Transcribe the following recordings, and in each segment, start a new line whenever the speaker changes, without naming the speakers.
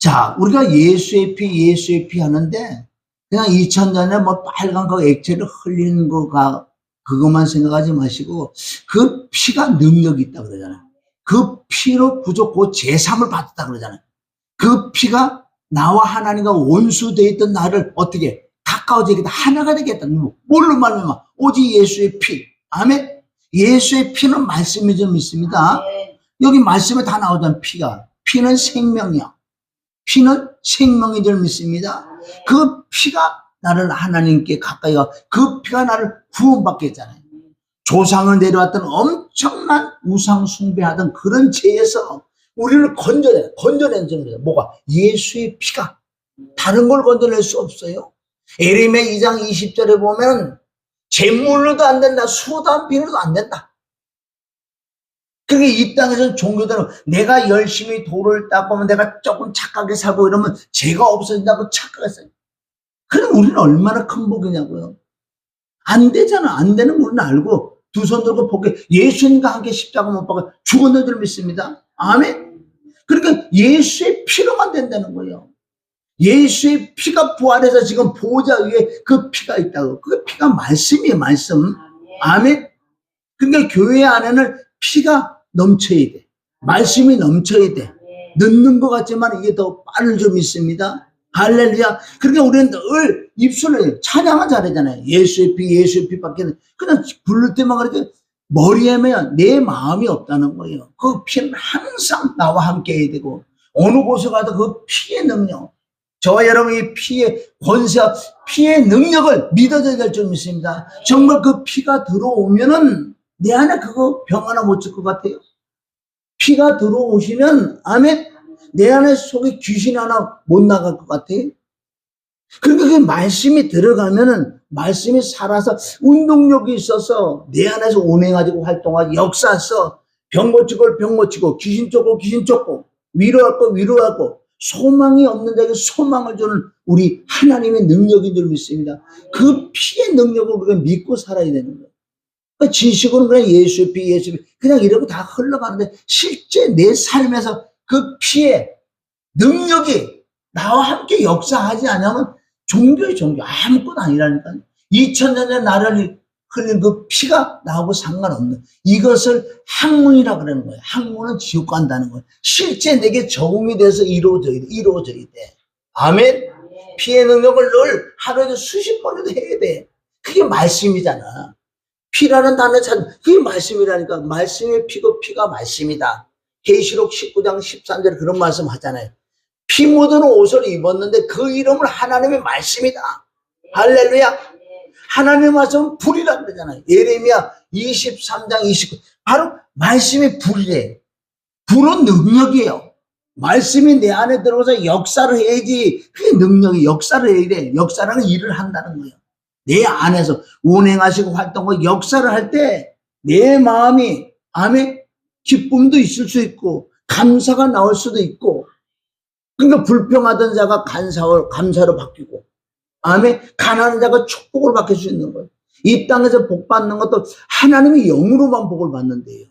자, 우리가 예수의 피 하는데 그냥 2000년에 뭐 빨간 거 액체를 흘리는 거가 그것만 생각하지 마시고 그 피가 능력이 있다 그러잖아요. 그 피로 부족고 제3을 받았다 그러잖아요. 그 피가 나와 하나님과 원수되어 있던 나를 어떻게 가까워지겠다, 하나가 되겠다. 뭘로 말하면 오직 예수의 피. 아멘. 예수의 피는 말씀이 좀 있습니다. 여기 말씀에 다 나오잖아요. 피는 생명이야. 피는 생명이 줄 믿습니다. 그 피가 나를 하나님께 가까이 가, 그 피가 나를 구원받게 했잖아요. 조상을 내려왔던 엄청난 우상 숭배하던 그런 죄에서 우리를 건져낸 점입니다. 뭐가? 예수의 피가. 다른 걸 건져낼 수 없어요. 에레미야 2장 20절에 보면 재물로도 안 된다, 수단 비로도 안 된다. 그게 이 땅에서는 종교대로 내가 열심히 돌을 닦으면 내가 조금 착하게 살고 이러면 죄가 없어진다고 착각했어요. 그럼 우리는 얼마나 큰 복이냐고요. 안 되잖아. 안 되는 우리는 알고 두 손 들고 복에 예수님과 함께 십자가 못 박아 죽었는 줄 믿습니다. 아멘. 그러니까 예수의 피로만 된다는 거예요. 예수의 피가 부활해서 지금 보호자 위에 그 피가 있다고. 그 피가 말씀이에요. 말씀. 아멘. 그러니까 교회 안에는 피가 넘쳐야 돼. 말씀이 넘쳐야 돼. 늦는 것 같지만 이게 더 빠를 좀 있습니다. 할렐루야. 그러니까 우리는 늘 입술을 찬양을 잘하잖아요. 예수의 피 밖에 그냥 부를 때만 그러지 머리에면 내 마음이 없다는 거예요. 그 피는 항상 나와 함께 해야 되고 어느 곳에 가도 그 피의 능력, 저와 여러분이 피의 권세, 피의 능력을 믿어줘야 될 줄 믿습니다. 정말 그 피가 들어오면은 내 안에 그거 병 하나 못 줄 것 같아요. 피가 들어오시면 아멘. 내 안에 속에 귀신 하나 못 나갈 것 같아요. 그러니까 그 말씀이 들어가면은 말씀이 살아서 운동력이 있어서 내 안에서 운행가지고 활동하고 역사해서 병 고치고 병 고치고 귀신 쫓고 귀신 쫓고 위로할 거 위로하고 소망이 없는 자에게 소망을 주는 우리 하나님의 능력인 줄 믿습니다. 그 피의 능력을 우리가 믿고 살아야 되는 거예요. 그러니까 지식으로는 그냥 예수의 피 그냥 이러고 다 흘러가는데 실제 내 삶에서 그 피의 능력이 나와 함께 역사하지 않으면 종교의 종교 아무것도 아니라니까요. 2000년의 나를 흘린 그 피가 나하고 상관없는 이것을 학문이라 그러는 거예요. 학문은 지옥 간다는 거예요. 실제 내게 적응이 돼서 이루어져야 돼. 아멘. 피의 능력을 늘 하루에도 수십 번에도 해야 돼. 그게 말씀이잖아. 피라는 단어 찾는 그게 말씀이라니까. 말씀의 피고 피가 말씀이다. 계시록 19장 13절에 그런 말씀 하잖아요. 피 묻은 옷을 입었는데 그 이름을 하나님의 말씀이다. 할렐루야. 하나님의 말씀은 불이라 그러잖아요. 예레미야 23장 29 바로 말씀이 불이래. 불은 능력이에요. 말씀이 내 안에 들어가서 역사를 해야지. 그게 능력이 역사를 해야 돼. 역사라는 일을 한다는 거예요. 내 안에서 운행하시고 활동하고 역사를 할 때 내 마음이 아멘 기쁨도 있을 수 있고 감사가 나올 수도 있고 그러니까 불평하던 자가 감사로 바뀌고 아멘 가난한 자가 축복으로 바뀔 수 있는 거예요. 이 땅에서 복 받는 것도 하나님의 영으로만 복을 받는데요.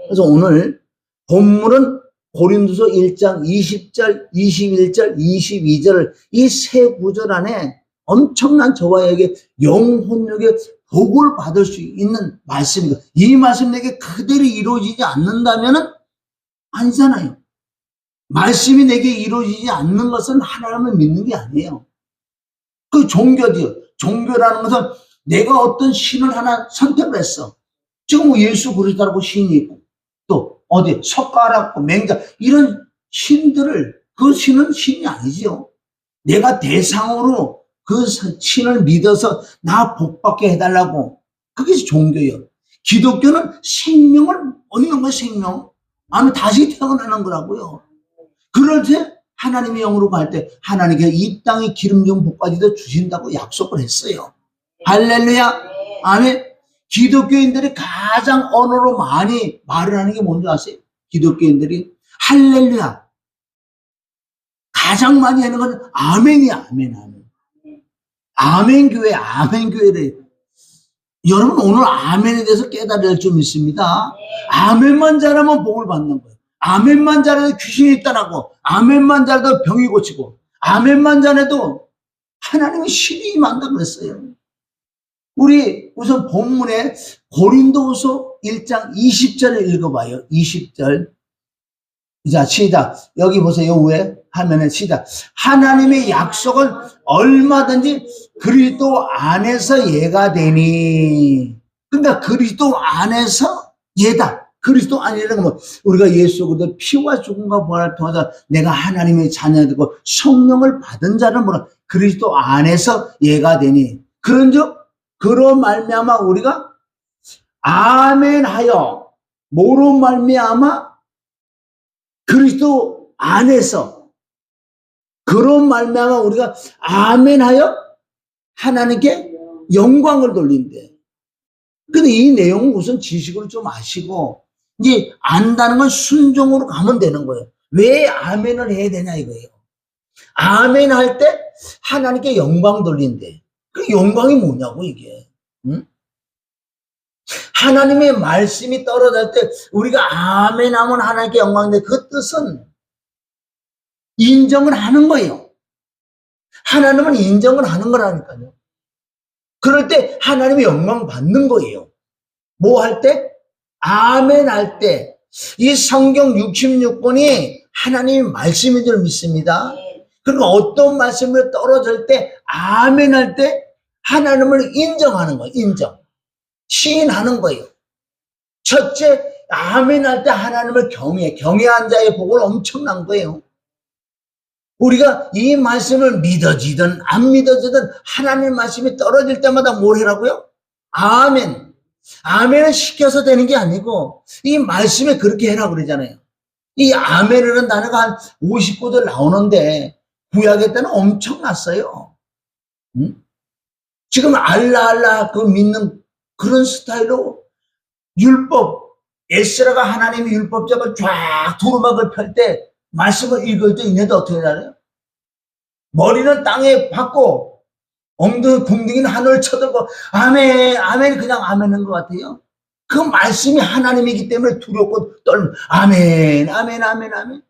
그래서 오늘 본문은 고린도서 1장 20절, 21절, 22절 이 세 구절 안에 엄청난 저와에게 영혼력의 복을 받을 수 있는 말씀입니다. 이 말씀 내게 그대로 이루어지지 않는다면은 아니잖아요. 말씀이 내게 이루어지지 않는 것은 하나님을 믿는 게 아니에요. 그 종교죠. 종교라는 것은 내가 어떤 신을 하나 선택을 했어. 지금 뭐 예수 그리스도라고 신이 있고 또 어디 석가라고 맹자 이런 신들을 그 신은 신이 아니지요. 내가 대상으로 그 신을 믿어서 나 복받게 해달라고 그게 종교예요. 기독교는 생명을 얻는 거예요. 생명. 아니 다시 태어나는 거라고요. 그럴 때 하나님의 영으로 갈 때 하나님께 이 땅의 기름 중 복까지도 주신다고 약속을 했어요. 할렐루야. 아멘. 기독교인들이 가장 언어로 많이 말을 하는 게 뭔지 아세요? 기독교인들이 할렐루야. 가장 많이 하는 건 아멘이야. 아멘. 아멘 교회, 아멘 교회를. 여러분 오늘 아멘에 대해서 깨달을 줄 믿습니다. 아멘만 잘하면 복을 받는 거예요. 아멘만 잘해도 귀신이 떠나고, 아멘만 잘해도 병이 고치고, 아멘만 잘해도 하나님의 신이 임한다 그랬어요. 우리 우선 본문에 고린도후서 1장 20절을 읽어봐요. 20절. 자, 시작. 여기 보세요. 위에 화면에 시작. 하나님의 약속은 얼마든지 그리스도 안에서 예가 되니. 그러니까 그리스도 안에서 예다. 그리스도 안이라는 건 우리가 예수 그리스도 피와 죽음과 부활을 통해서 내가 하나님의 자녀되고 성령을 받은 자를 뭐라 그리스도 안에서 예가 되니. 그런즉 그로 말미암아 우리가 아멘하여 뭐로 말미암아 그리스도 안에서 그런 말미암아 우리가 아멘하여 하나님께 영광을 돌린대. 근데 이 내용은 우선 지식으로 좀 아시고 이제 안다는 건 순종으로 가면 되는 거예요. 왜 아멘을 해야 되냐 이거예요. 아멘 할 때 하나님께 영광 돌린대. 그 영광이 뭐냐고 이게. 응? 하나님의 말씀이 떨어질 때 우리가 아멘 하면 하나님께 영광인데 그 뜻은 인정을 하는 거예요. 하나님은 인정을 하는 거라니까요. 그럴 때 하나님의 영광 받는 거예요. 뭐 할 때? 아멘 할 때. 이 성경 66권이 하나님의 말씀인 줄 믿습니다. 그리고 어떤 말씀이 떨어질 때 아멘 할 때 하나님을 인정하는 거예요. 인정. 시인하는 거예요. 첫째, 아멘 할 때 하나님을 경외해. 경외한 자의 복은 엄청난 거예요. 우리가 이 말씀을 믿어지든 안 믿어지든 하나님 말씀이 떨어질 때마다 뭘 해라고요? 아멘. 아멘을 시켜서 되는 게 아니고 이 말씀에 그렇게 해라 그러잖아요. 이 아멘이라는 단어가 한 50구절 나오는데 구약의 때는 엄청났어요. 응? 지금 알라 그 믿는 그런 스타일로 율법, 에스라가 하나님의 율법책을 쫙 두루마기를 펼 때 말씀을 읽을 때 얘네들 어떻게 하나요? 머리는 땅에 박고 엉덩이 궁둥이는 하늘을 쳐들고 아멘, 아멘 그냥 아멘인 것 같아요. 그 말씀이 하나님이기 때문에 두렵고 떨면 아멘, 아멘, 아멘, 아멘.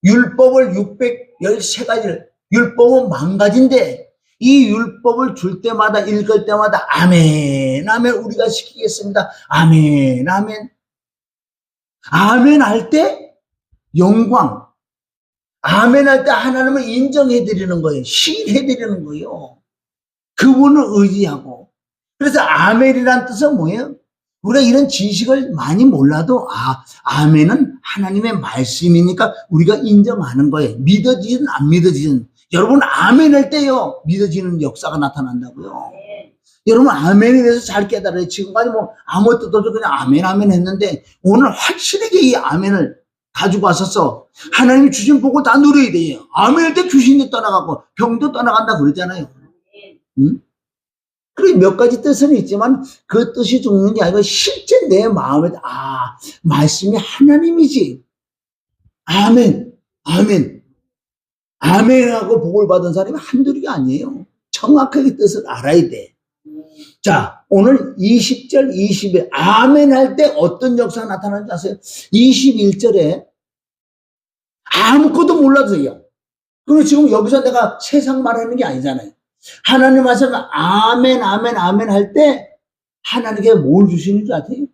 율법을 613가지를 율법은 10,000가지인데 이 율법을 줄 때마다 읽을 때마다 아멘, 아멘 우리가 시키겠습니다. 아멘, 아멘. 아멘 할 때 영광. 아멘 할 때 하나님을 인정해 드리는 거예요. 시인해 드리는 거예요. 그분을 의지하고. 그래서 아멘이란 뜻은 뭐예요? 우리가 이런 지식을 많이 몰라도 아멘은 하나님의 말씀이니까 우리가 인정하는 거예요. 믿어지든 안 믿어지든. 여러분 아멘 할 때요 믿어지는 역사가 나타난다고요. 여러분 아멘에 대해서 잘 깨달아요. 지금까지 뭐 아무 뜻도 없이 그냥 아멘 아멘 했는데 오늘 확실하게 이 아멘을 가지고 왔었어. 하나님이 주신 복을 다 누려야 돼요. 아멘 할 때 귀신이 떠나가고 병도 떠나간다 그러잖아요. 응? 그리고 몇 가지 뜻은 있지만 그 뜻이 죽는 게 아니고 실제 내 마음에 말씀이 하나님이지. 아멘, 아멘. 아멘하고 복을 받은 사람이 한둘이 아니에요. 정확하게 뜻을 알아야 돼. 자, 오늘 20절, 20에 아멘 할 때 어떤 역사가 나타나는지 아세요? 21절에 아무것도 몰라도요. 그리고 지금 여기서 내가 세상 말하는 게 아니잖아요. 하나님 말씀 아멘, 아멘, 아멘 할 때 하나님께 뭘 주시는 줄 아세요?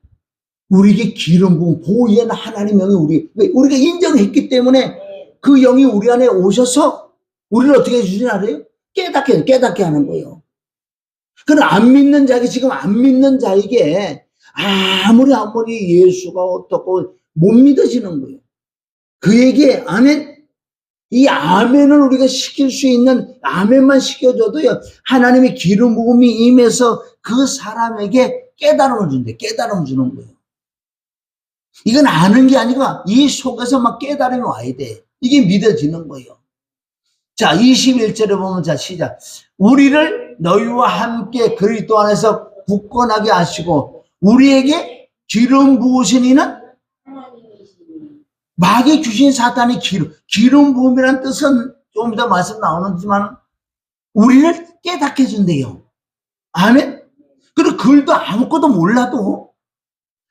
우리에게 기름 부음, 보이는 하나님 영이 우리가 인정했기 때문에 그 영이 우리 안에 오셔서 우리를 어떻게 해주시는 알아요? 깨닫게 하는 거예요. 그럼 안 믿는 자에게, 지금 안 믿는 자에게 아무리 예수가 어떻고 못 믿어지는 거예요. 그에게 아멘, 이 아멘을 우리가 시킬 수 있는 아멘만 시켜줘도요, 하나님의 기름 부음이 임해서 그 사람에게 깨달음을 준대. 깨달음을 주는 거예요. 이건 아는 게 아니고 이 속에서 막 깨달음이 와야 돼. 이게 믿어지는 거예요. 자, 21절에 보면 자, 시작. 우리를 너희와 함께 그리스도 안에서 굳건하게 하시고 우리에게 기름 부으신 이는 마귀 주신 사탄의 기름 부음이라는 뜻은 좀 이따 말씀 나오는지만 우리를 깨닫게 해준대요. 아멘. 그리고 글도 아무것도 몰라도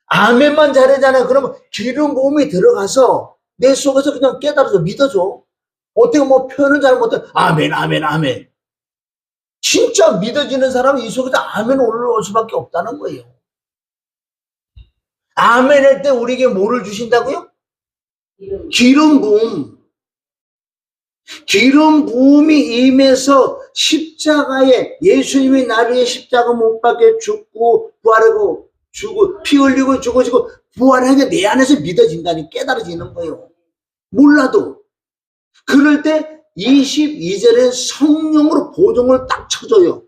아멘만 잘하잖아요. 그러면 기름 부음이 들어가서 내 속에서 그냥 깨달아서 믿어줘. 어떻게 뭐 표현을 잘 못해. 아멘, 아멘, 아멘. 진짜 믿어지는 사람은 이 속에서 아멘 올라올 수밖에 없다는 거예요. 아멘 할 때 우리에게 뭐를 주신다고요? 기름 부음. 기름 부음이 임해서 십자가에 예수님이 나를 위해 십자가 못 박혀 죽고 부활하고 죽고 피 흘리고 죽어지고 부활하게 내 안에서 믿어진다니 깨달아지는 거예요. 몰라도. 그럴 때 22절에 성령으로 보증을 딱 쳐줘요.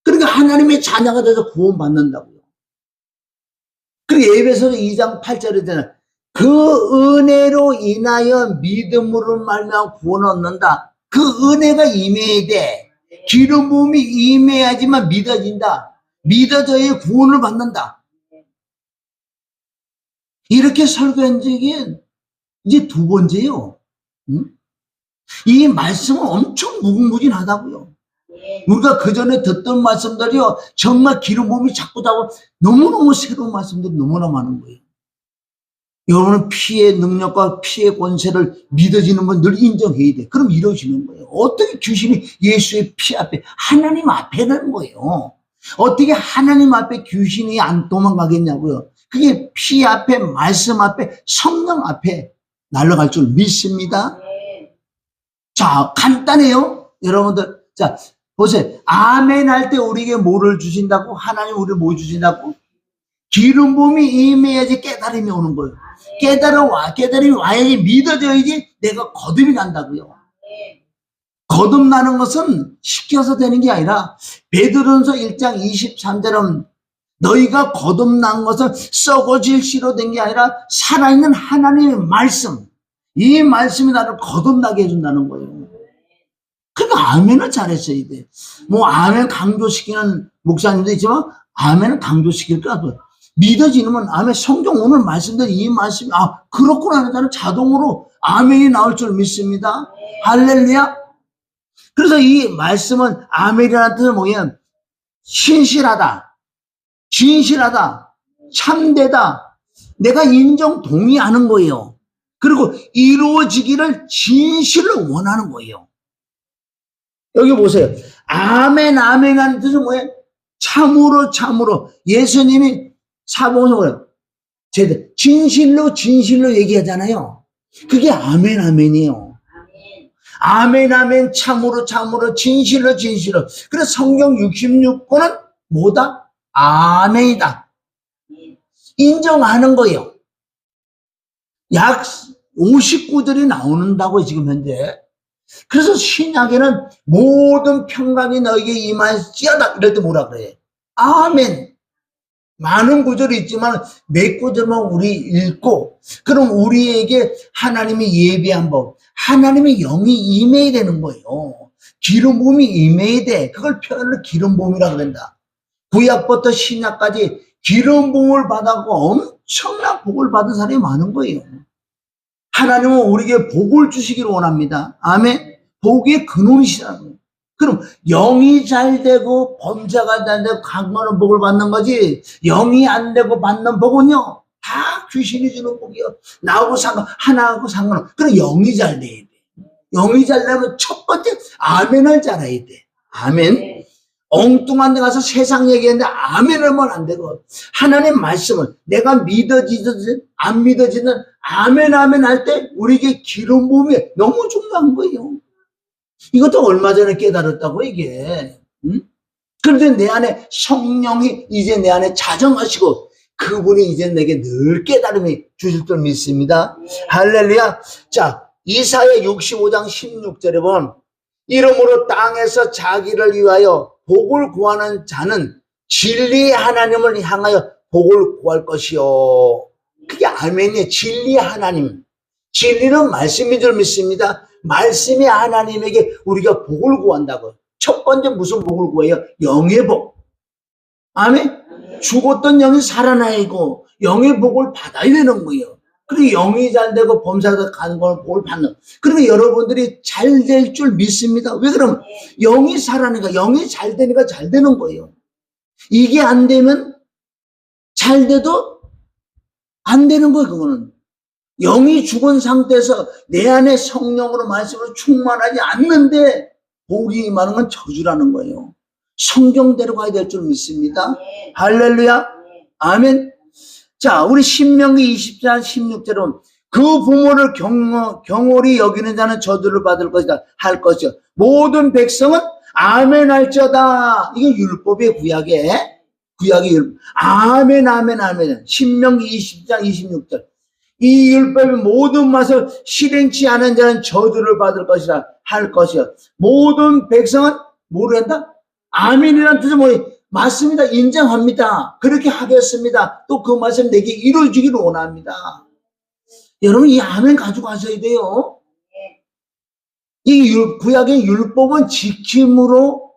그러니까 하나님의 자녀가 돼서 구원받는다고요. 그리고 에베소서 2장 8절에 되는 그 은혜로 인하여 믿음으로 말미암아 구원을 얻는다. 그 은혜가 임해야 돼. 기름 부음이 임해야지만 믿어진다. 믿어져야 구원을 받는다. 이렇게 설교한 적이 이제 두 번째요. 이 말씀은 엄청 무궁무진하다고요. 우리가 그 전에 듣던 말씀들이요, 정말 기름 부음이 자꾸 너무너무 새로운 말씀들이 너무나 많은 거예요. 여러분은 피의 능력과 피의 권세를 믿어지는 건 늘 인정해야 돼. 그럼 이루어지는 거예요. 어떻게 귀신이 예수의 피 앞에, 하나님 앞에는 거예요. 어떻게 하나님 앞에 귀신이 안 도망가겠냐고요. 그게 피 앞에, 말씀 앞에, 성령 앞에 날아갈 줄 믿습니다. 자, 간단해요. 여러분들. 자, 보세요. 아멘 할 때 우리에게 뭐를 주신다고? 하나님 우리를 뭐 주신다고? 기름 부음이 임해야지 깨달음이 오는 거예요. 깨달음이 와야지 믿어져야지 내가 거듭이 난다고요. 거듭나는 것은 시켜서 되는 게 아니라 베드로전서 1장 23절은 너희가 거듭난 것은 썩어질 씨로 된 게 아니라 살아있는 하나님의 말씀, 이 말씀이 나를 거듭나게 해준다는 거예요. 그러니까 아멘을 잘했어야 돼. 뭐 아멘 강조시키는 목사님도 있지만 아멘을 강조시킬 거 같아요. 믿어지면 아멘. 성경 오늘 말씀들 이 말씀이 그렇구나 하는 자는 자동으로 아멘이 나올 줄 믿습니다. 할렐루야. 그래서 이 말씀은 아멘이라는 뜻은 뭐냐면 신실하다, 진실하다, 참되다, 내가 인정 동의하는 거예요. 그리고 이루어지기를 진실로 원하는 거예요. 여기 보세요. 아멘, 아멘 하는 뜻은 뭐예요? 참으로, 참으로. 예수님이 사복음서는 진실로, 진실로 얘기하잖아요. 그게 아멘, 아멘이에요. 아멘, 아멘, 참으로, 참으로, 진실로, 진실로. 그래서 성경 66권은 뭐다? 아멘이다. 인정하는 거예요. 약 59절이 나오는다고 지금 현재. 그래서 신약에는 모든 평강이 너에게 임할지어다 이럴 때 뭐라 그래요? 아멘. 많은 구절이 있지만 몇 구절만 우리 읽고 그럼 우리에게 하나님이 예비한 법, 하나님의 영이 임해야 되는 거예요. 기름 부음이 임해야 돼. 그걸 표현을 기름 부음이라고 그런다. 구약부터 신약까지 기름 부음을 받았고 엄청난 복을 받은 사람이 많은 거예요. 하나님은 우리에게 복을 주시기를 원합니다. 아멘. 복의 근원이시라고요. 그럼 영이 잘 되고 범죄가 잘 되고 강건한 복을 받는 거지, 영이 안 되고 받는 복은요 다 귀신이 주는 복이요. 나하고 하나하고 상관없어. 그럼 영이 잘 돼야 돼. 영이 잘 되면 첫 번째 아멘을 잘해야 돼. 아멘. 엉뚱한 데 가서 세상 얘기했는데 아멘을 하면 안 되고, 하나님 말씀을 내가 믿어지든 안 믿어지든 아멘 아멘 할 때 우리에게 기름 부음이 너무 중요한 거예요. 이것도 얼마 전에 깨달았다고 이게. 그런데 내 안에 성령이 이제 내 안에 자정하시고 그분이 이제 내게 늘 깨달음이 주실 줄 믿습니다. 할렐루야. 자, 이사야 65장 16절에 보면 이러므로 땅에서 자기를 위하여 복을 구하는 자는 진리의 하나님을 향하여 복을 구할 것이요. 그게 아멘이에요. 진리의 하나님. 진리는 말씀인 줄 믿습니다. 말씀이 하나님에게 우리가 복을 구한다고. 첫 번째 무슨 복을 구해요? 영의 복. 아멘? 죽었던 영이 살아나고 영의 복을 받아야 되는 거예요. 그리고 영이 잘 되고 범사가 가는 걸 복을 받는. 그러면 여러분들이 잘 될 줄 믿습니다. 왜 그러면? 영이 살아나니까, 영이 잘 되니까 잘 되는 거예요. 이게 안 되면 잘 돼도 안 되는 거예요, 그거는. 영이 죽은 상태에서 내 안에 성령으로 말씀으로 충만하지 않는데 복이 임하는 건 저주라는 거예요. 성경대로 가야 될 줄 믿습니다. 할렐루야. 아멘. 자, 우리 신명기 20장 16절은 그 부모를 경홀히 여기는 자는 저주를 받을 것이다. 할 것이요. 모든 백성은 아멘 할지어다. 이게 율법의 구약의 율법. 아멘, 아멘, 아멘. 신명기 20장 26절. 이 율법의 모든 맛을 실행치 않은 자는 저주를 받을 것이라 할 것이요. 모든 백성은 뭐를 한다? 아멘이라는 뜻은 뭐예요? 맞습니다. 인정합니다. 그렇게 하겠습니다. 또 그 말씀 내게 이루어지기를 원합니다. 여러분, 이 아멘 가지고 가셔야 돼요. 이 구약의 율법은 지킴으로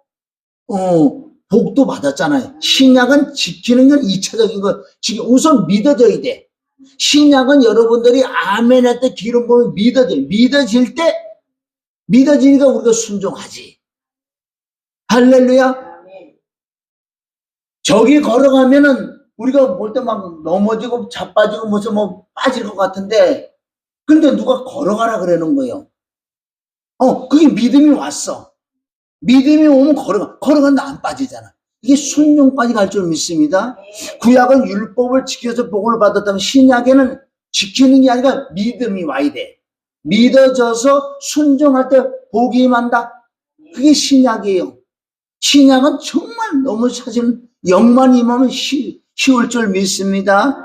복도 받았잖아요. 신약은 지키는 건 2차적인 거. 지금 우선 믿어져야 돼. 신약은 여러분들이 아멘 할 때 기름 부으면 믿어질 때 믿어지니까 우리가 순종하지. 할렐루야. 저기 걸어가면은 우리가 볼 때 막 넘어지고 자빠지고 무슨 뭐 빠질 것 같은데, 근데 누가 걸어가라 그러는 거예요. 그게 믿음이 왔어. 믿음이 오면 걸어간다 안 빠지잖아. 이게 순종까지 갈 줄 믿습니다. 구약은 율법을 지켜서 복을 받았다면 신약에는 지키는 게 아니라 믿음이 와야 돼. 믿어져서 순종할 때 복이 임한다. 그게 신약이에요. 신약은 정말 너무 사실 영만 임하면 쉬울 줄 믿습니다.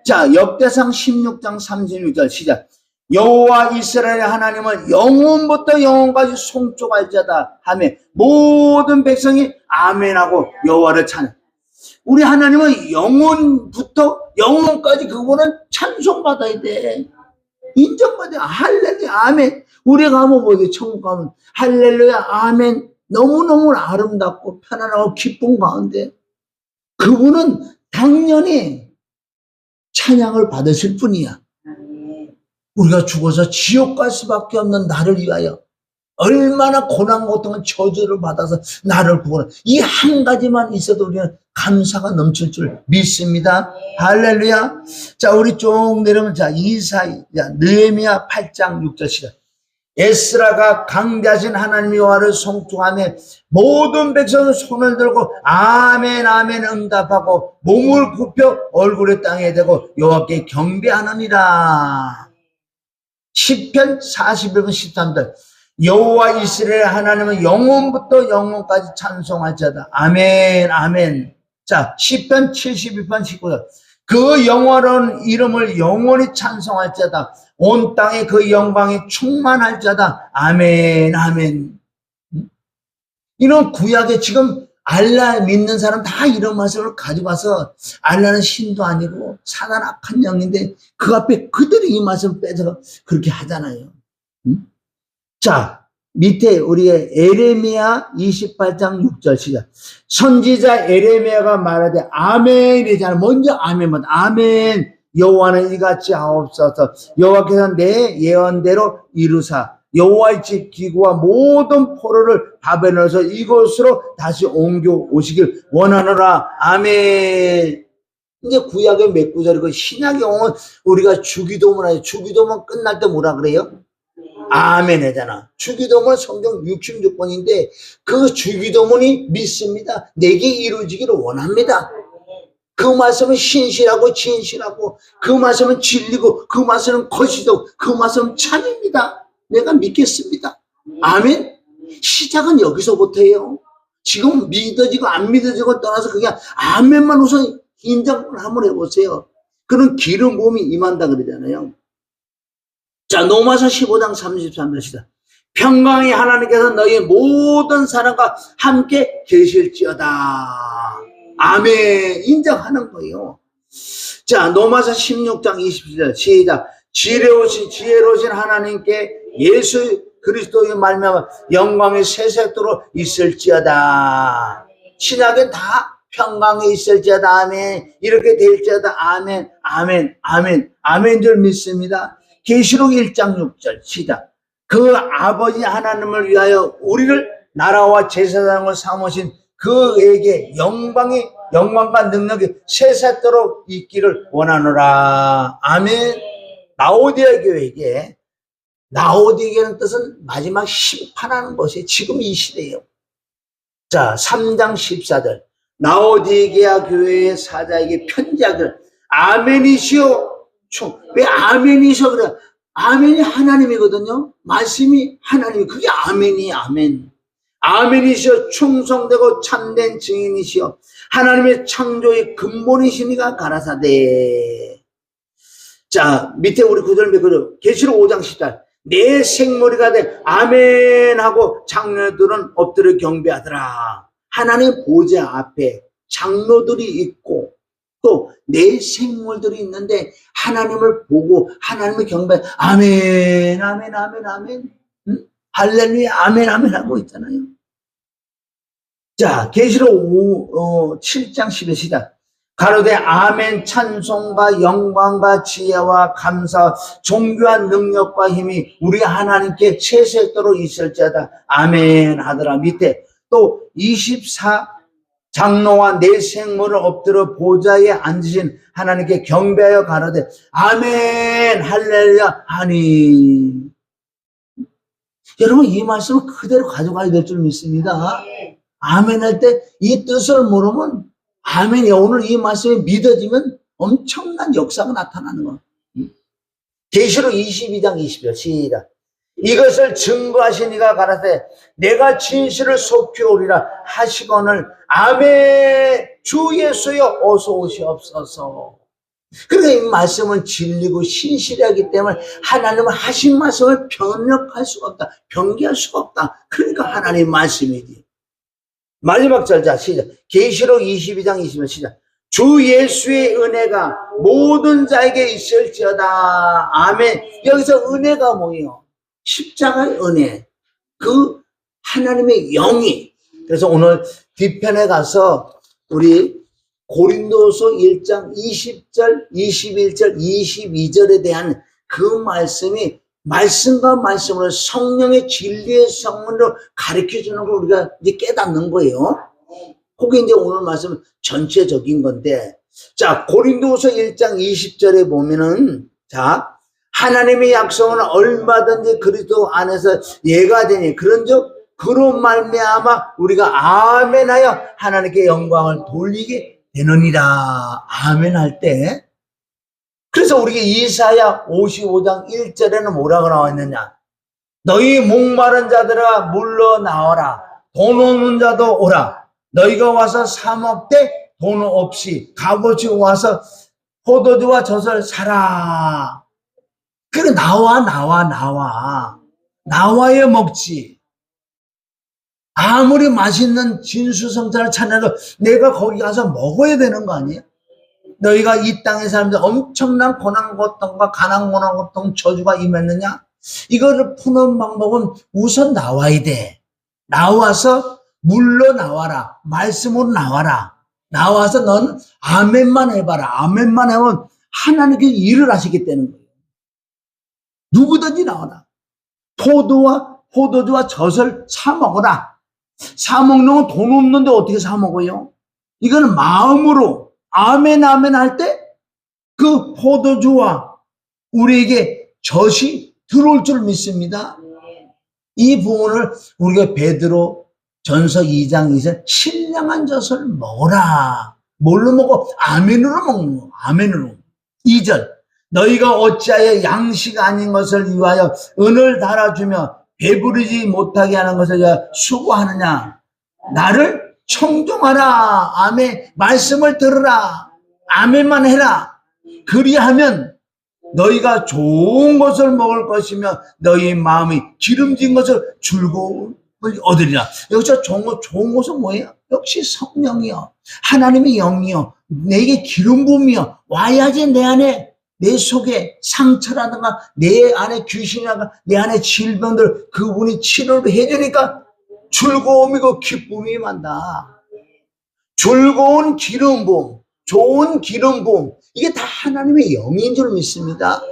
자, 역대상 16장 36절 시작. 여호와 이스라엘 하나님은 영원부터 영원까지 송축할 자다 하며 모든 백성이 아멘하고 여호와를 찬양. 우리 하나님은 영원부터 영원까지 그분은 찬송받아야 돼. 인정받아야. 할렐루야 아멘. 우리가 가면 뭐지? 천국 가면 할렐루야 아멘. 너무너무 아름답고 편안하고 기쁜 가운데 그분은 당연히 찬양을 받으실 분이야. 우리가 죽어서 지옥 갈 수밖에 없는 나를 위하여 얼마나 고난 고통은 저주를 받아서 나를 구원해. 이 한 가지만 있어도 우리는 감사가 넘칠 줄 믿습니다. 할렐루야. 자, 우리 쭉 내려오면 자, 느헤미야 8장 6절 시작. 에스라가 강대하신 하나님 여호와를 송축하며 모든 백성은 손을 들고 아멘 아멘 응답하고 몸을 굽혀 얼굴에 땅에 대고 여호와께 경배하느니라. 시편 41편 13절. 여호와 이스라엘 하나님은 영원부터 영원까지 찬송할 자다. 아멘 아멘. 자, 시편 72편 19절. 그 영원한 이름을 영원히 찬송할 자다. 온 땅에 그 영광이 충만할 자다. 아멘 아멘. 이런 구약에 지금 알라 믿는 사람 다 이런 말씀을 가지고 와서 알라는 신도 아니고 사단 악한 영인데 그 앞에 그들이 이 말씀 빼서 그렇게 하잖아요. 자, 밑에 우리의 에레미야 28장 6절 시작. 선지자 에레미야가 말하되 아멘이잖아. 먼저 아멘만. 아멘. 여호와는 이같이 하옵소서. 여호와께서 내 예언대로 이루사 여호와의 집 기구와 모든 포로를 바벨론에서 이곳으로 다시 옮겨 오시길 원하노라. 아멘. 이제 구약의 몇 구절이고 신약에 오면 우리가 주기도문 하죠. 주기도문 끝날 때 뭐라 그래요? 아멘 하잖아. 주기도문 성경 66번인데 그 주기도문이 믿습니다. 내게 이루어지기를 원합니다. 그 말씀은 신실하고 진실하고 그 말씀은 진리고 그 말씀은 거시도 그 말씀은 참입니다. 내가 믿겠습니다. 아멘. 시작은 여기서부터예요. 지금 믿어지고 안 믿어지고 떠나서 그냥 아멘만 우선 인정을 한번 해보세요. 그런 기름 부음이 임한다 그러잖아요. 자, 로마서 15장 33절이다. 평강의 하나님께서 너희 모든 사람과 함께 계실지어다. 아멘. 인정하는 거예요. 자, 로마서 16장 20절 시작. 지혜로우신 하나님께 예수 그리스도의 말미암아 영광이 세세토록 있을지어다. 신약에 다 평강이 있을지어다. 아멘. 이렇게 될지어다. 아멘. 아멘. 아멘. 아멘 줄 믿습니다. 계시록 1장 6절 시작. 그 아버지 하나님을 위하여 우리를 나라와 제사장을 삼으신 그에게 영광이 영광과 능력이 세세토록 있기를 원하노라. 아멘. 라오디아 교회에게, 라오디게라는 뜻은 마지막 심판하는 것이 지금 이 시대예요. 자, 3장 14절. 라오디게아 교회의 사자에게 편지하기를 아멘이시오. 왜 아멘이시오? 그래. 아멘이 하나님이거든요. 말씀이 하나님이, 그게 아멘이에요. 아멘. 아멘이시오. 충성되고 참된 증인이시오. 하나님의 창조의 근본이시니가 가라사대. 자, 밑에 우리 구절 몇 구절. 계시록 5장 10절. 내 생머리가 돼 아멘 하고 장로들은 엎드려 경배하더라. 하나님 보좌 앞에 장로들이 있고 또 내 생물들이 있는데 하나님을 보고 하나님을 경배, 아멘 아멘 아멘 아멘, 할렐루야 아멘 아멘 하고 있잖아요. 자, 계시록 7장 10절 시작. 가로되 아멘. 찬송과 영광과 지혜와 감사 존귀한 능력과 힘이 우리 하나님께 세세토록 있을지어다. 아멘 하더라. 밑에 또 24 장로와 내 생물을 엎드려 보좌에 앉으신 하나님께 경배하여 가로되 아멘 할렐루야 하니. 여러분, 이 말씀을 그대로 가져가야 될 줄 믿습니다. 아멘 할 때 이 뜻을 모르면, 아멘이 오늘 이 말씀이 믿어지면 엄청난 역사가 나타나는 거. 계시록 22장 20절 시작. 이것을 증거하신 이가 가라사대 내가 진실을 속히 오리라 하시거늘 아멘. 주 예수여 어서 오시옵소서. 그러니까 이 말씀은 진리고 신실하기 때문에 하나님은 하신 말씀을 변력할 수가 없다, 변개할 수가 없다. 그러니까 하나님 말씀이지. 마지막 절자 시작. 계시록 22장 20절 시작. 주 예수의 은혜가 모든 자에게 있을지어다. 아멘. 여기서 은혜가 뭐예요? 십자가의 은혜, 그 하나님의 영이. 그래서 오늘 뒤편에 가서 우리 고린도서 1장 20절, 21절, 22절에 대한 그 말씀이 말씀과 말씀으로 성령의 진리의 성문으로 가르쳐주는 걸 우리가 이제 깨닫는 거예요. 그게 이제 오늘 말씀은 전체적인 건데, 자, 고린도서 1장 20절에 보면은, 자, 하나님의 약속은 얼마든지 그리스도 안에서 예가 되니 그런즉 그로 말미암아 우리가 아멘하여 하나님께 영광을 돌리게 되느니라. 아멘 할 때, 그래서 우리가 이사야 55장 1절에는 뭐라고 나와 있느냐? 너희 목마른 자들아 물러나와라. 돈 없는 자도 오라. 너희가 와서 사 먹되 돈 없이 값없이 와서 포도주와 젖을 사라. 그래, 나와야 먹지. 아무리 맛있는 진수성찬을 찾아도 내가 거기 가서 먹어야 되는 거 아니에요? 너희가 이 땅의 사람들 엄청난 고난고통과 가난고난고통 저주가 임했느냐? 이거를 푸는 방법은 우선 나와야 돼. 나와서 물러나와라. 말씀으로 나와라. 나와서 넌 아멘만 해봐라. 아멘만 하면 하나님께서 일을 하시기 때문에 누구든지 나와라. 포도주와 젖을 사 먹어라. 사 먹는 건 돈 없는데 어떻게 사 먹어요? 이거는 마음으로 아멘 아멘 할 때 그 포도주와 우리에게 젖이 들어올 줄 믿습니다. 이 부분을 우리가 베드로 전서 2장 2절 신령한 젖을 먹어라. 뭘로 먹어? 아멘으로 먹는 거. 아멘으로. 2절 너희가 어찌하여 양식 아닌 것을 위하여 은을 달아주며 배부르지 못하게 하는 것을 위하여 수고하느냐? 나를 청종하라. 아멘. 말씀을 들으라. 아멘만 해라. 그리하면 너희가 좋은 것을 먹을 것이며 너희 마음이 기름진 것을 즐거움을 얻으리라. 여기서 좋은 것은 뭐예요? 역시 성령이요, 하나님의 영이요, 내게 기름 부음이요. 와야지 내 안에, 내 속에 상처라든가 내 안에 귀신이라든가 내 안에 질병들 그분이 치료를 해주니까 즐거움이고 기쁨이 만다. 즐거운 기름 부음, 좋은 기름 부음, 이게 다 하나님의 영인 줄 믿습니다.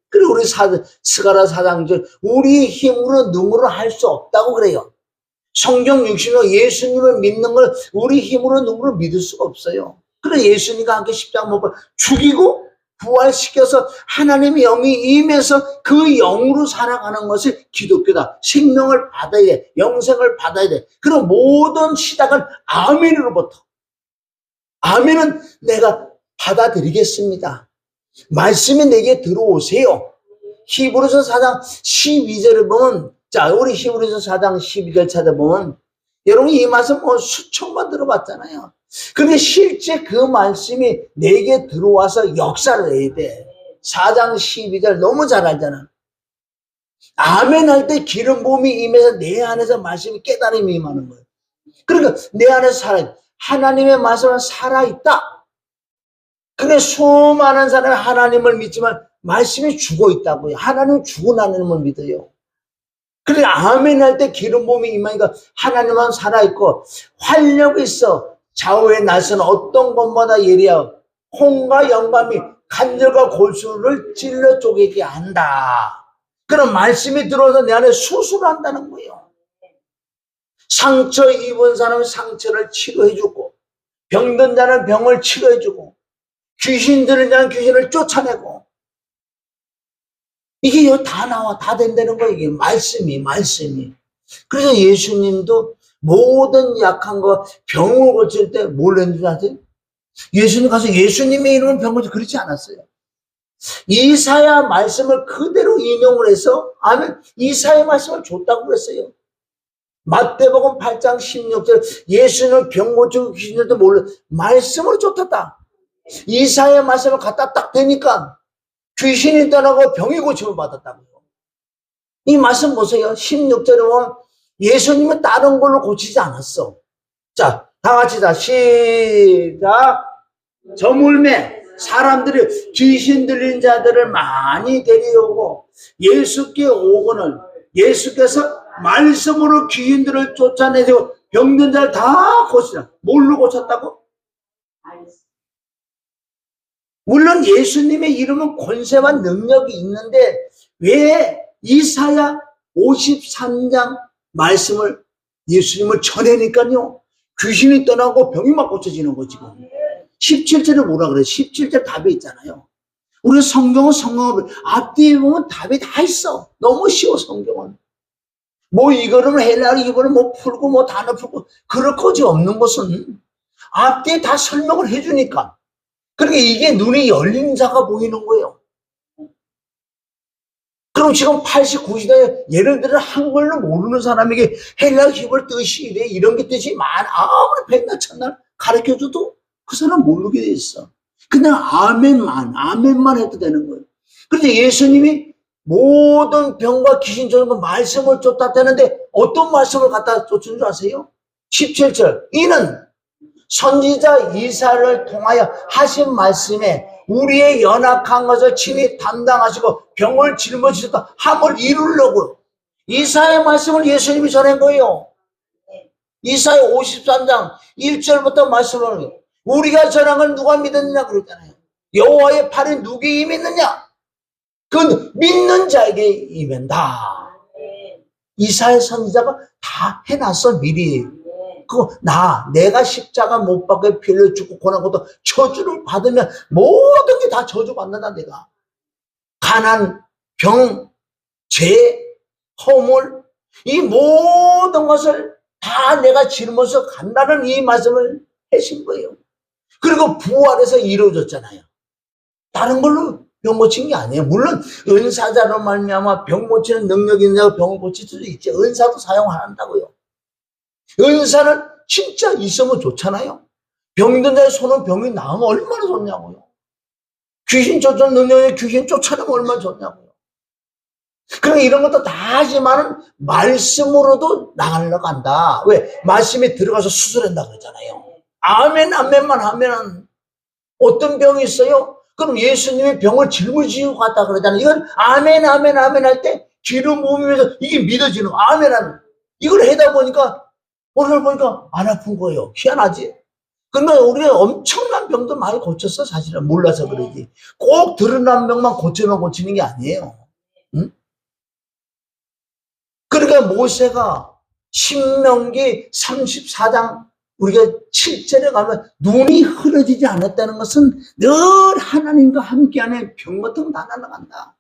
그리고 우리 스가랴 4장 1절 우리의 힘으로 능으로 할 수 없다고 그래요. 성경 60년 예수님을 믿는 걸 우리 힘으로 누구를 믿을 수가 없어요. 그래 예수님과 함께 십자가 못 박혀 죽이고 부활시켜서 하나님의 영이 임해서 그 영으로 살아가는 것이 기독교다. 생명을 받아야 돼. 영생을 받아야 돼. 그럼 모든 시작은 아멘으로부터. 아멘은 내가 받아들이겠습니다. 말씀이 내게 들어오세요. 히브리서 4장 12절을 보면, 자, 우리 히브리서 4장 12절 찾아보면, 여러분 이 말씀 수천 번 들어봤잖아요. 근데 실제 그 말씀이 내게 들어와서 역사를 해야 돼. 4장 12절 너무 잘 알잖아. 아멘 할 때 기름 부음이 임해서 내 안에서 말씀이 깨달음이 임하는 거예요. 그러니까 내 안에서 살아있다. 하나님의 말씀은 살아있다. 근데 수많은 사람이 하나님을 믿지만 말씀이 죽어있다고요. 하나님은 죽은 하나님을 믿어요. 그래 아멘 할 때 기름 부음이 임하니까 하나님은 살아있고 활력이 있어. 좌우의 날선 어떤 것보다 예리하고 홍과 영감이 간절과 골수를 찔러 쪼개게 한다. 그런 말씀이 들어와서 내 안에 수술을 한다는 거예요. 상처 입은 사람은 상처를 치료해주고 병든 자는 병을 치료해주고 귀신 들은 자는 귀신을 쫓아내고 이게 다 나와 다 된다는 거예요. 이게 말씀이. 그래서 예수님도 모든 약한 거 병을 고칠 때 뭘 했는지 아세요? 예수님 가서 예수님의 이름은 병 고쳐 그렇지 않았어요. 이사야 말씀을 그대로 인용을 해서 아멘 이사야 말씀을 줬다고 그랬어요. 마태복음 8장 16절 예수님을 병 고치고 귀신들도 몰라 말씀으로 쫓았다. 이사야 말씀을 갖다 딱 대니까 귀신이 떠나고 병이 고침을 받았다고요. 이 말씀 보세요. 16절에 보면 예수님은 다른 걸로 고치지 않았어. 자, 다 같이 다 시작. 저물매 사람들이 귀신 들린 자들을 많이 데려오고 예수께 오고는 예수께서 말씀으로 귀신들을 쫓아내고 병든 자를 다 고치라. 뭘로 고쳤다고? 물론 예수님의 이름은 권세와 능력이 있는데 왜 이사야 53장 말씀을 예수님을 전해니까요. 귀신이 떠나고 병이 막 고쳐지는 거 지금. 17절에 뭐라 그래? 17절 답이 있잖아요. 우리 성경은 앞뒤에 보면 답이 다 있어. 너무 쉬워 성경은. 뭐 이거를 헬라어 이거를 뭐 풀고 뭐 단어 풀고 그럴 것이 없는 것은 앞뒤에 다 설명을 해주니까. 그러니까 이게 눈이 열린 자가 보이는 거예요. 그럼 지금 80, 90대 예를 들어 한글로 모르는 사람에게 헬라 히브리 뜻이 이래 이런 게 뜻이 아무리 백날 천날 가르쳐줘도 그 사람 모르게 돼 있어. 그냥 아멘만 해도 되는 거예요. 그런데 예수님이 모든 병과 귀신 쫓는 거 말씀을 쫓았다는데 어떤 말씀을 갖다 쫓은 줄 아세요? 17절 이는 선지자 이사야를 통하여 하신 말씀에 우리의 연약한 것을 친히 담당하시고 병을 짊어지셨다 함을 이루려고 이사야의 말씀을 예수님이 전한 거예요. 이사야 53장 1절부터 말씀을 하는 거예요. 우리가 전한 걸 누가 믿었느냐 그랬잖아요. 여호와의 팔이 누구에게 임했느냐? 그건 믿는 자에게 임한다. 이사야 선지자가 다 해놨어 미리. 내가 십자가 못 박혀 피 흘려 죽고 고난 것도 저주를 받으면 모든 게 다 저주받는다 내가. 가난, 병, 죄, 허물 이 모든 것을 다 내가 짊어져 간다는 이 말씀을 하신 거예요. 그리고 부활해서 이루어졌잖아요. 다른 걸로 병 고친 게 아니에요. 물론 은사자로 말미암아 병 고치는 능력이 있는 자가 병을 고칠 수도 있지. 은사도 사용한다고요. 은사는 진짜 있으면 좋잖아요. 병든 자의 손은 병이 나으면 얼마나 좋냐고요. 귀신 쫓는 능력에 귀신 쫓아내면 얼마나 좋냐고요. 그러니까 이런 것도 다 하지만은 말씀으로도 나가려고 한다. 왜? 말씀에 들어가서 수술한다 그러잖아요. 아멘만 하면은 어떤 병이 있어요? 그럼 예수님이 병을 짊어지고 갔다 그러잖아요. 이건 아멘 할 때 기름 부으면서 이게 믿어지는 아멘. 이걸 하다 보니까 오늘 보니까 안 아픈 거예요. 희한하지? 그러니까 우리가 엄청난 병도 많이 고쳤어. 사실은 몰라서 그러지. 꼭 드러난 병만 고치면 고치는 게 아니에요. 응? 그러니까 모세가 신명기 34장 우리가 7절에 가면 눈이 흐려지지 않았다는 것은 늘 하나님과 함께하는 병고통 다 날아간다.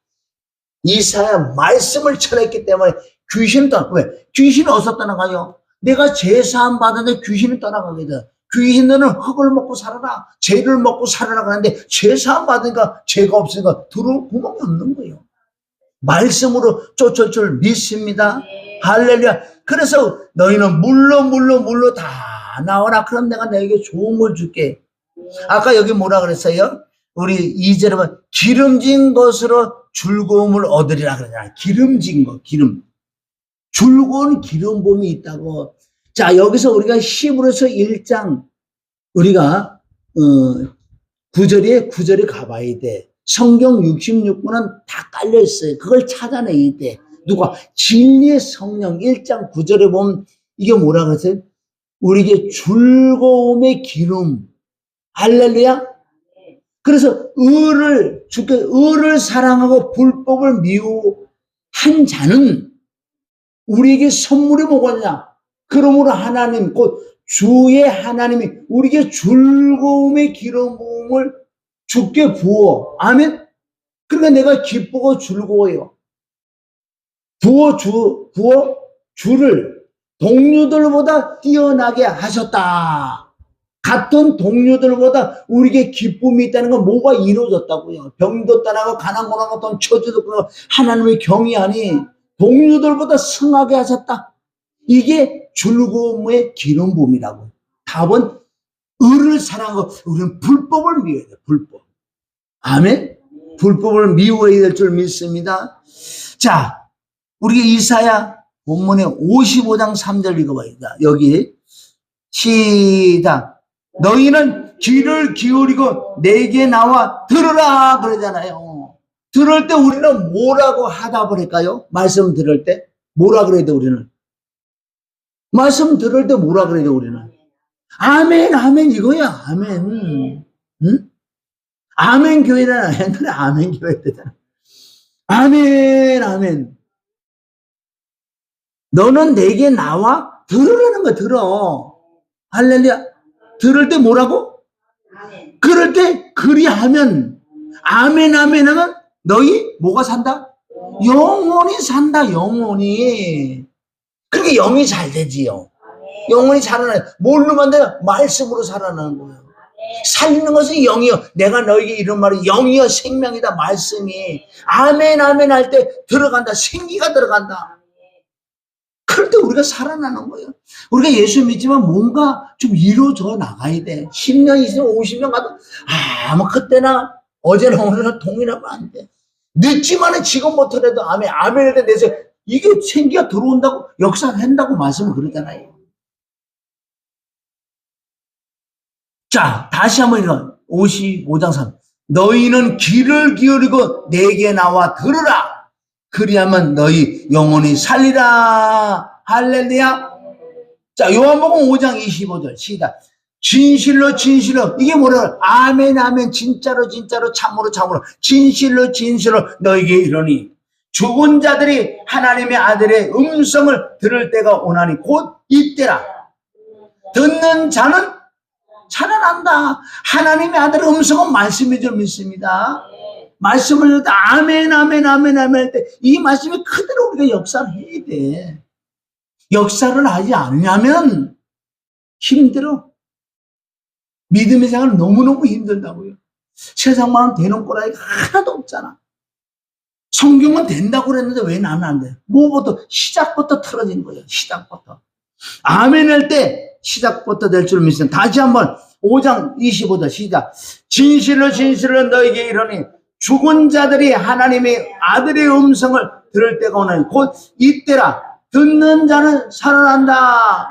이사야 말씀을 전했기 때문에 귀신은 왜? 귀신은 어디서 떠나가요? 내가 제사함 받았는데 귀신은 떠나가게 돼. 귀신들은 흙을 먹고 살아라, 죄를 먹고 살아라 그러는데 제사함 받으니까 죄가 없으니까 들어올 구멍이 없는 거예요. 말씀으로 쫓을 줄 믿습니다. 할렐루야. 그래서 너희는 물로 다 나와라. 그럼 내가 너에게 좋은 걸 줄게. 아까 여기 뭐라 그랬어요? 우리 2절에 보면 기름진 것으로 즐거움을 얻으리라 그러잖아요. 기름진 거, 기름. 즐거운 기름 봄이 있다고. 자, 여기서 우리가 히브리서 1장 우리가 9절에 가봐야 돼. 성경 66권은 다 깔려 있어요. 그걸 찾아내야 돼. 누가? 진리의 성령 1장 9절에 보면 이게 뭐라 그랬어요? 우리에게 즐거움의 기름. 할렐루야. 그래서 의를 사랑하고 불법을 미워한 자는 우리에게 선물이 뭐겠냐? 그러므로 하나님, 곧 주의 하나님이 우리에게 즐거움의 기름 부음을 주께 부어. 아멘? 그러니까 내가 기쁘고 즐거워요. 부어 주를 동료들보다 뛰어나게 하셨다. 같은 동료들보다 우리에게 기쁨이 있다는 건 뭐가 이루어졌다고요. 병도 떠나고 가난 고난고 돈 처지도 끊고 하나님의 경외하니 동료들보다 승하게 하셨다. 이게 즐거움의 기름 부음이라고. 답은 의를 사랑하고 우리는 불법을 미워야 돼. 불법. 아멘. 불법을 미워야 될 줄 믿습니다. 자, 우리 이사야 본문의 55장 3절 읽어봐야 돼. 여기 시작. 너희는 귀를 기울이고 내게 나와 들으라 그러잖아요. 들을 때 우리는 뭐라고 하답을 할까요? 말씀 들을 때 뭐라 그래야 돼 우리는? 말씀 들을 때 뭐라 그래야 돼 우리는? 아멘 아멘 이거야. 아멘. 응? 아멘 교회라는 옛날에 아멘 교회 때잖아. 아멘 아멘. 너는 내게 나와 들으라는 거. 들어. 할렐루야. 들을 때 뭐라고? 아멘. 그럴 때 그리하면 아멘 아멘 하면 너희 뭐가 산다? 영원히 산다. 영원히. 그렇게 영이 잘 되지요. 영원히 살아나요. 뭘로 만드냐? 말씀으로 살아나는 거예요. 살리는 것은 영이요. 내가 너에게 이런 말은 영이요 생명이다. 말씀이. 아멘 아멘 할 때 들어간다. 생기가 들어간다. 그럴 때 우리가 살아나는 거예요. 우리가 예수 믿지만 뭔가 좀 이루어져 나가야 돼. 10년, 20년, 50년 가도 뭐 그때나 어제나 오늘나 동일하면 안 돼. 늦지만은 지금 못하더라도 아멘 아멘 할 때 내서 이게 생기가 들어온다고 역사한다고 말씀을 그러잖아요. 자, 다시 한번 읽어. 55장 3. 너희는 귀를 기울이고 내게 나와 들으라. 그리하면 너희 영혼이 살리라. 할렐루야. 자, 요한복음 5장 25절 시작. 진실로 진실로. 이게 뭐라? 아멘 아멘. 진짜로 진짜로 참으로 참으로. 진실로 진실로 너에게 이르니 죽은 자들이 하나님의 아들의 음성을 들을 때가 오나니 곧 이때라. 듣는 자는 살아난다. 하나님의 아들의 음성은 말씀인 줄 믿습니다. 말씀을 듣을 때 아멘 아멘 아멘 아멘 할 때 이 말씀이 그대로 우리가 역사를 해야 돼. 역사를 하지 않으면 힘들어. 믿음의 생활은 너무너무 힘들다고요. 세상만은 되는 거라니까 하나도 없잖아. 성경은 된다고 그랬는데 왜 나는 안 돼? 뭐부터 시작부터 틀어진 거예요. 시작부터. 아멘 할 때 시작부터 될 줄 믿습니다. 다시 한번 5장 25절 시작. 진실로 진실로 너에게 이르니 죽은 자들이 하나님의 아들의 음성을 들을 때가 오나니 곧 이때라. 듣는 자는 살아난다.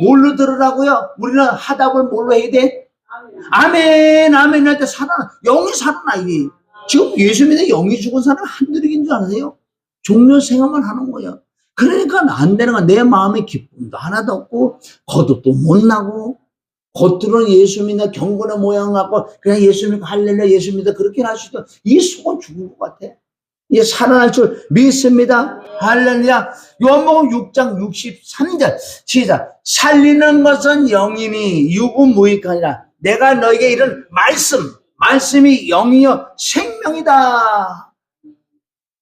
뭘로 들으라고요? 우리는 하답을 뭘로 해야 돼? 아멘 아멘 할 때 살아나. 영이 살아나. 이게 지금 예수 믿는 영이 죽은 사람 한둘인 줄 아세요? 종료 생활만 하는 거예요. 그러니까 안 되는 거야. 내 마음에 기쁨도 하나도 없고 거듭도 못 나고 겉으로는 예수 믿는 경건의 모양 갖고 그냥 예수 믿고 할렐루야 예수 믿어 그렇게 할 수도 이 속은 죽은 것 같아. 이 살아날 줄 믿습니다. 할렐루야. 요한복음 6장 63절 시작. 살리는 것은 영이니 육은 무익하니라. 내가 너에게 이런 말씀이 영이요 생명이다.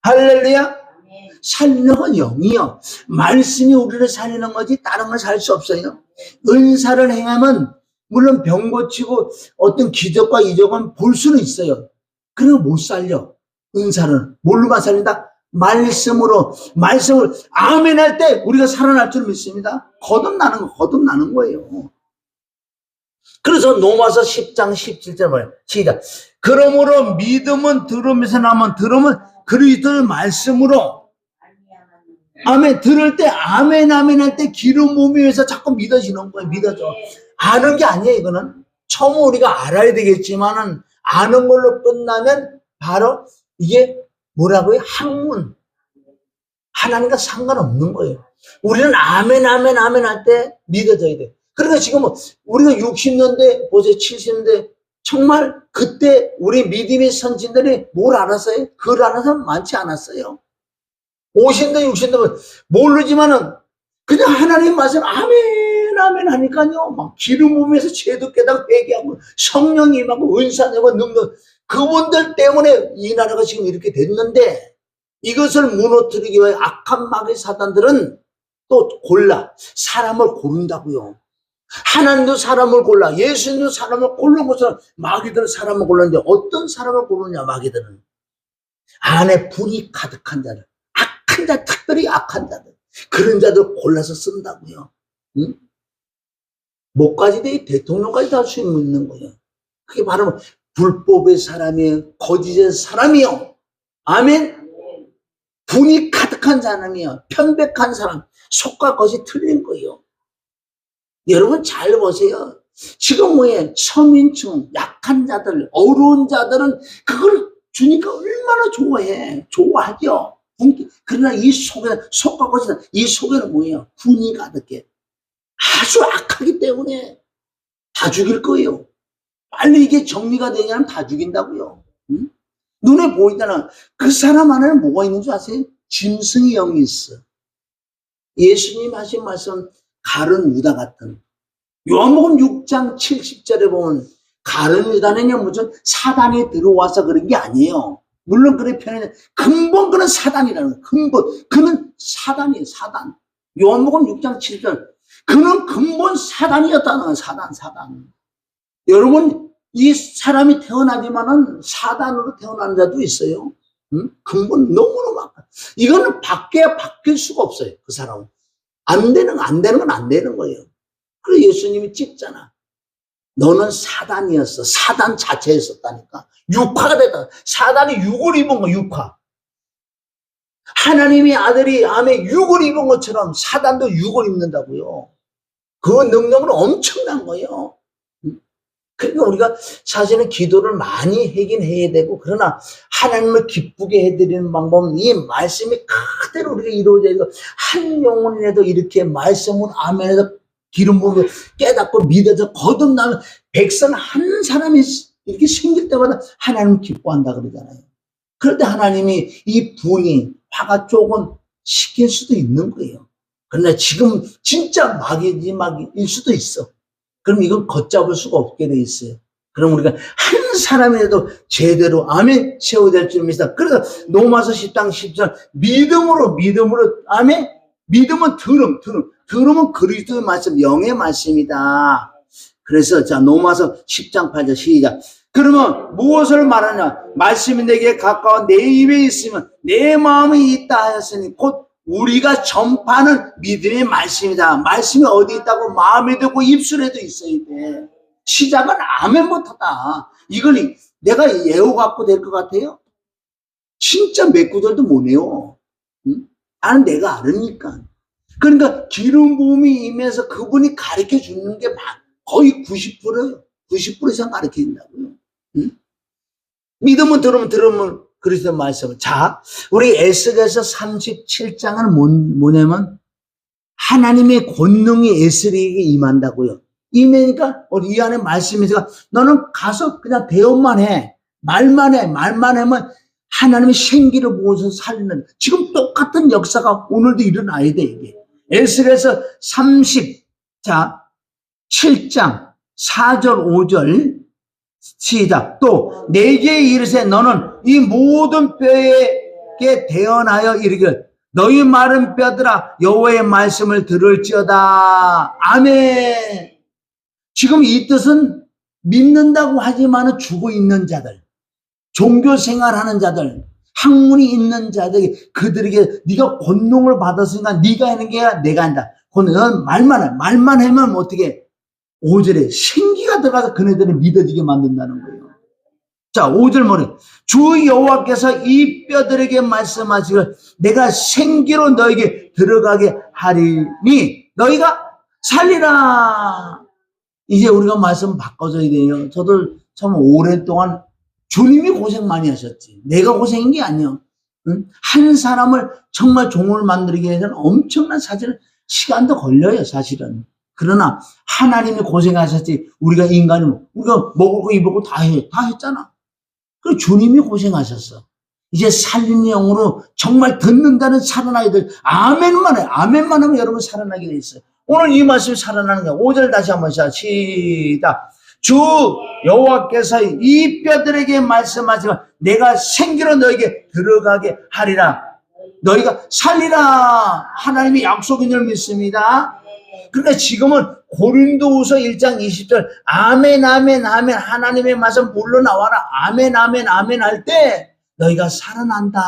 할렐루야. 살리는 건 영이요. 말씀이 우리를 살리는 거지 다른 건 살 수 없어요. 은사를 행하면 물론 병 고치고 어떤 기적과 이적은 볼 수는 있어요. 그리고 못 살려. 은사는 뭘로만 살린다? 말씀을 아멘 할 때 우리가 살아날 줄 믿습니다. 거듭나는 거예요. 그래서 로마서 10장 17절 뭐예요? 시작. 그러므로 믿음은 들음에서 나면 들음은 그리스도의 말씀으로. 아멘. 들을 때 아멘 할 때 기름 부음이 위해서 자꾸 믿어지는 거예요. 믿어져. 아는 게 아니에요. 이거는 처음 우리가 알아야 되겠지만은 아는 걸로 끝나면 바로 이게 뭐라고요? 학문. 하나님과 상관없는 거예요. 우리는 아멘 할 때 믿어져야 돼. 그러니까 지금 우리가 60년대, 보세요, 70년대, 정말 그때 우리 믿음의 선진들이 뭘 알았어요? 그걸 아는 사람 많지 않았어요. 50대, 60대, 모르지만은 그냥 하나님 말씀 아멘 하니까요. 막 기름 부으면서 죄도 깨닫고 회개하고 성령이 임하고 은사 내고 능력. 그분들 때문에 이 나라가 지금 이렇게 됐는데 이것을 무너뜨리기 위해 악한 마귀 사단들은 또 사람을 고른다고요. 하나님도 사람을 골라, 예수님도 사람을 고른 것처럼 마귀들은 사람을 골랐는데 어떤 사람을 고르냐 마귀들은 안에 불이 가득한 자들, 악한 자, 특별히 악한 자들, 그런 자들 골라서 쓴다고요. 응? 뭐까지 돼? 대통령까지 할 수 있는 거예요. 그게 바로 불법의 사람이에요. 거짓의 사람이요. 아멘. 분이 가득한 사람이요. 편백한 사람. 속과 겉이 틀린 거예요. 여러분 잘 보세요. 지금 뭐예요? 서민층, 약한 자들, 어려운 자들은 그걸 주니까 얼마나 좋아해. 좋아하죠. 그러나 이 속과 겉이 이 속에는 뭐예요? 분이 가득해. 아주 악하기 때문에 다 죽일 거예요. 빨리 이게 정리가 되냐면 다 죽인다고요. 응? 눈에 보이잖아. 그 사람 안에는 뭐가 있는 줄 아세요? 짐승의 영이 있어. 예수님 하신 말씀 가룟 유다 같은. 요한복음 6장 70절에 보면 가룟 유다는요 무슨 사단이 들어와서 그런 게 아니에요. 물론 그래 표현해. 근본 그는 사단이라는 거예요. 근본 그는 사단이에요. 사단. 요한복음 6장 7절 그는 근본 사단이었다는 거예요. 사단. 여러분 이 사람이 태어나지만은 사단으로 태어난 자도 있어요. 응? 근본 너무너무 막아. 이거는 바뀔 수가 없어요. 그 사람은. 안 되는 건 안 되는 거예요. 그래서 예수님이 찍잖아. 너는 사단이었어. 사단 자체였었다니까. 육화가 됐다. 사단이 육을 입은 거, 육화. 하나님의 아들이 암에 육을 입은 것처럼 사단도 육을 입는다고요. 그 능력은 엄청난 거예요. 그러니까 우리가 사실은 기도를 많이 하긴 해야 되고, 그러나 하나님을 기쁘게 해드리는 방법은 이 말씀이 그대로 우리가 이루어져야 되고, 한 영혼이라도 이렇게 말씀은 아멘에서 기름 부음을 깨닫고 믿어서 거듭나면 백성 한 사람이 이렇게 생길 때마다 하나님을 기뻐한다 그러잖아요. 그럴 때 하나님이 이 분이 화가 조금 식힐 수도 있는 거예요. 그러나 지금 진짜 마귀일 수도 있어. 그럼 이건 걷잡을 수가 없게 돼 있어요. 그럼 우리가 한 사람이라도 제대로 아멘 세워야 될 줄 믿습니다. 그래서 로마서 10장 10절 믿음으로 아멘. 믿음은 들음은 그리스도의 말씀, 영의 말씀이다. 그래서 자 로마서 10장 8절 시작. 그러면 무엇을 말하냐? 말씀이 내게 가까워 내 입에 있으면 내 마음이 있다 하였으니 곧 우리가 전파하는 믿음의 말씀이다. 말씀이 어디 있다고? 마음에도 있고 입술에도 있어야 돼. 시작은 아멘부터다. 이걸 내가 외워 갖고 될 것 같아요? 진짜 몇 구절도 못 외워. 응? 나는 내가 알으니까. 그러니까 기름 부음이 임해서 그분이 가르쳐 주는 게 거의 90% 이상 가르쳐 준다고요. 응? 믿음은 들으면 그리스도 말씀을. 자, 우리 에스겔서 37장은 뭐냐면 하나님의 권능이 에스겔에게 임한다고요. 임하니까 이 안에 말씀이 있으니까 너는 가서 그냥 대언만 해. 말만 하면 하나님의 생기를 보고서 살리는, 지금 똑같은 역사가 오늘도 일어나야 돼, 이게. 에스겔서 7장 4절 5절 시작. 또 내게 이르세 너는 이 모든 뼈에게 대언하여 이르기를 너희 마른 뼈들아 여호와의 말씀을 들을지어다. 아멘. 지금 이 뜻은 믿는다고 하지만 죽어 있는 자들, 종교 생활하는 자들, 학문이 있는 자들, 그들에게 네가 권능을 받았으니까 네가 하는 게 아니라 내가 한다. 넌 말만 하면 어떻게 5절에 생기가 들어가서 그네들을 믿어지게 만든다는 거예요. 자, 5절 뭐래? 주 여호와께서 이 뼈들에게 말씀하시기를 내가 생기로 너에게 들어가게 하리니 너희가 살리라. 이제 우리가 말씀 바꿔줘야 돼요. 저도 참 오랫동안 주님이 고생 많이 하셨지. 내가 고생인 게 아니에요. 응? 한 사람을 정말 종을 만들기 위해서는 엄청난 사실은 시간도 걸려요, 사실은. 그러나 하나님이 고생하셨지. 우리가 인간이 우리가 먹을 거 입을 거 다 했잖아. 그 주님이 고생하셨어. 이제 살리는 영으로 정말 듣는다는 살아나게 될 아멘만 해. 아멘만 하면 여러분 살아나게 돼 있어요. 오늘 이 말씀이 살아나는 거야. 5절 다시 한번 시작. 주 여호와께서 이 뼈들에게 말씀하시고 내가 생기로 너에게 들어가게 하리라. 너희가 살리라. 하나님의 약속인 줄 믿습니다. 그러니까 지금은 고린도후서 1장 20절 아멘 아멘 아멘 하나님의 말씀 물러 나와라. 아멘 아멘 아멘 할 때 너희가 살아난다.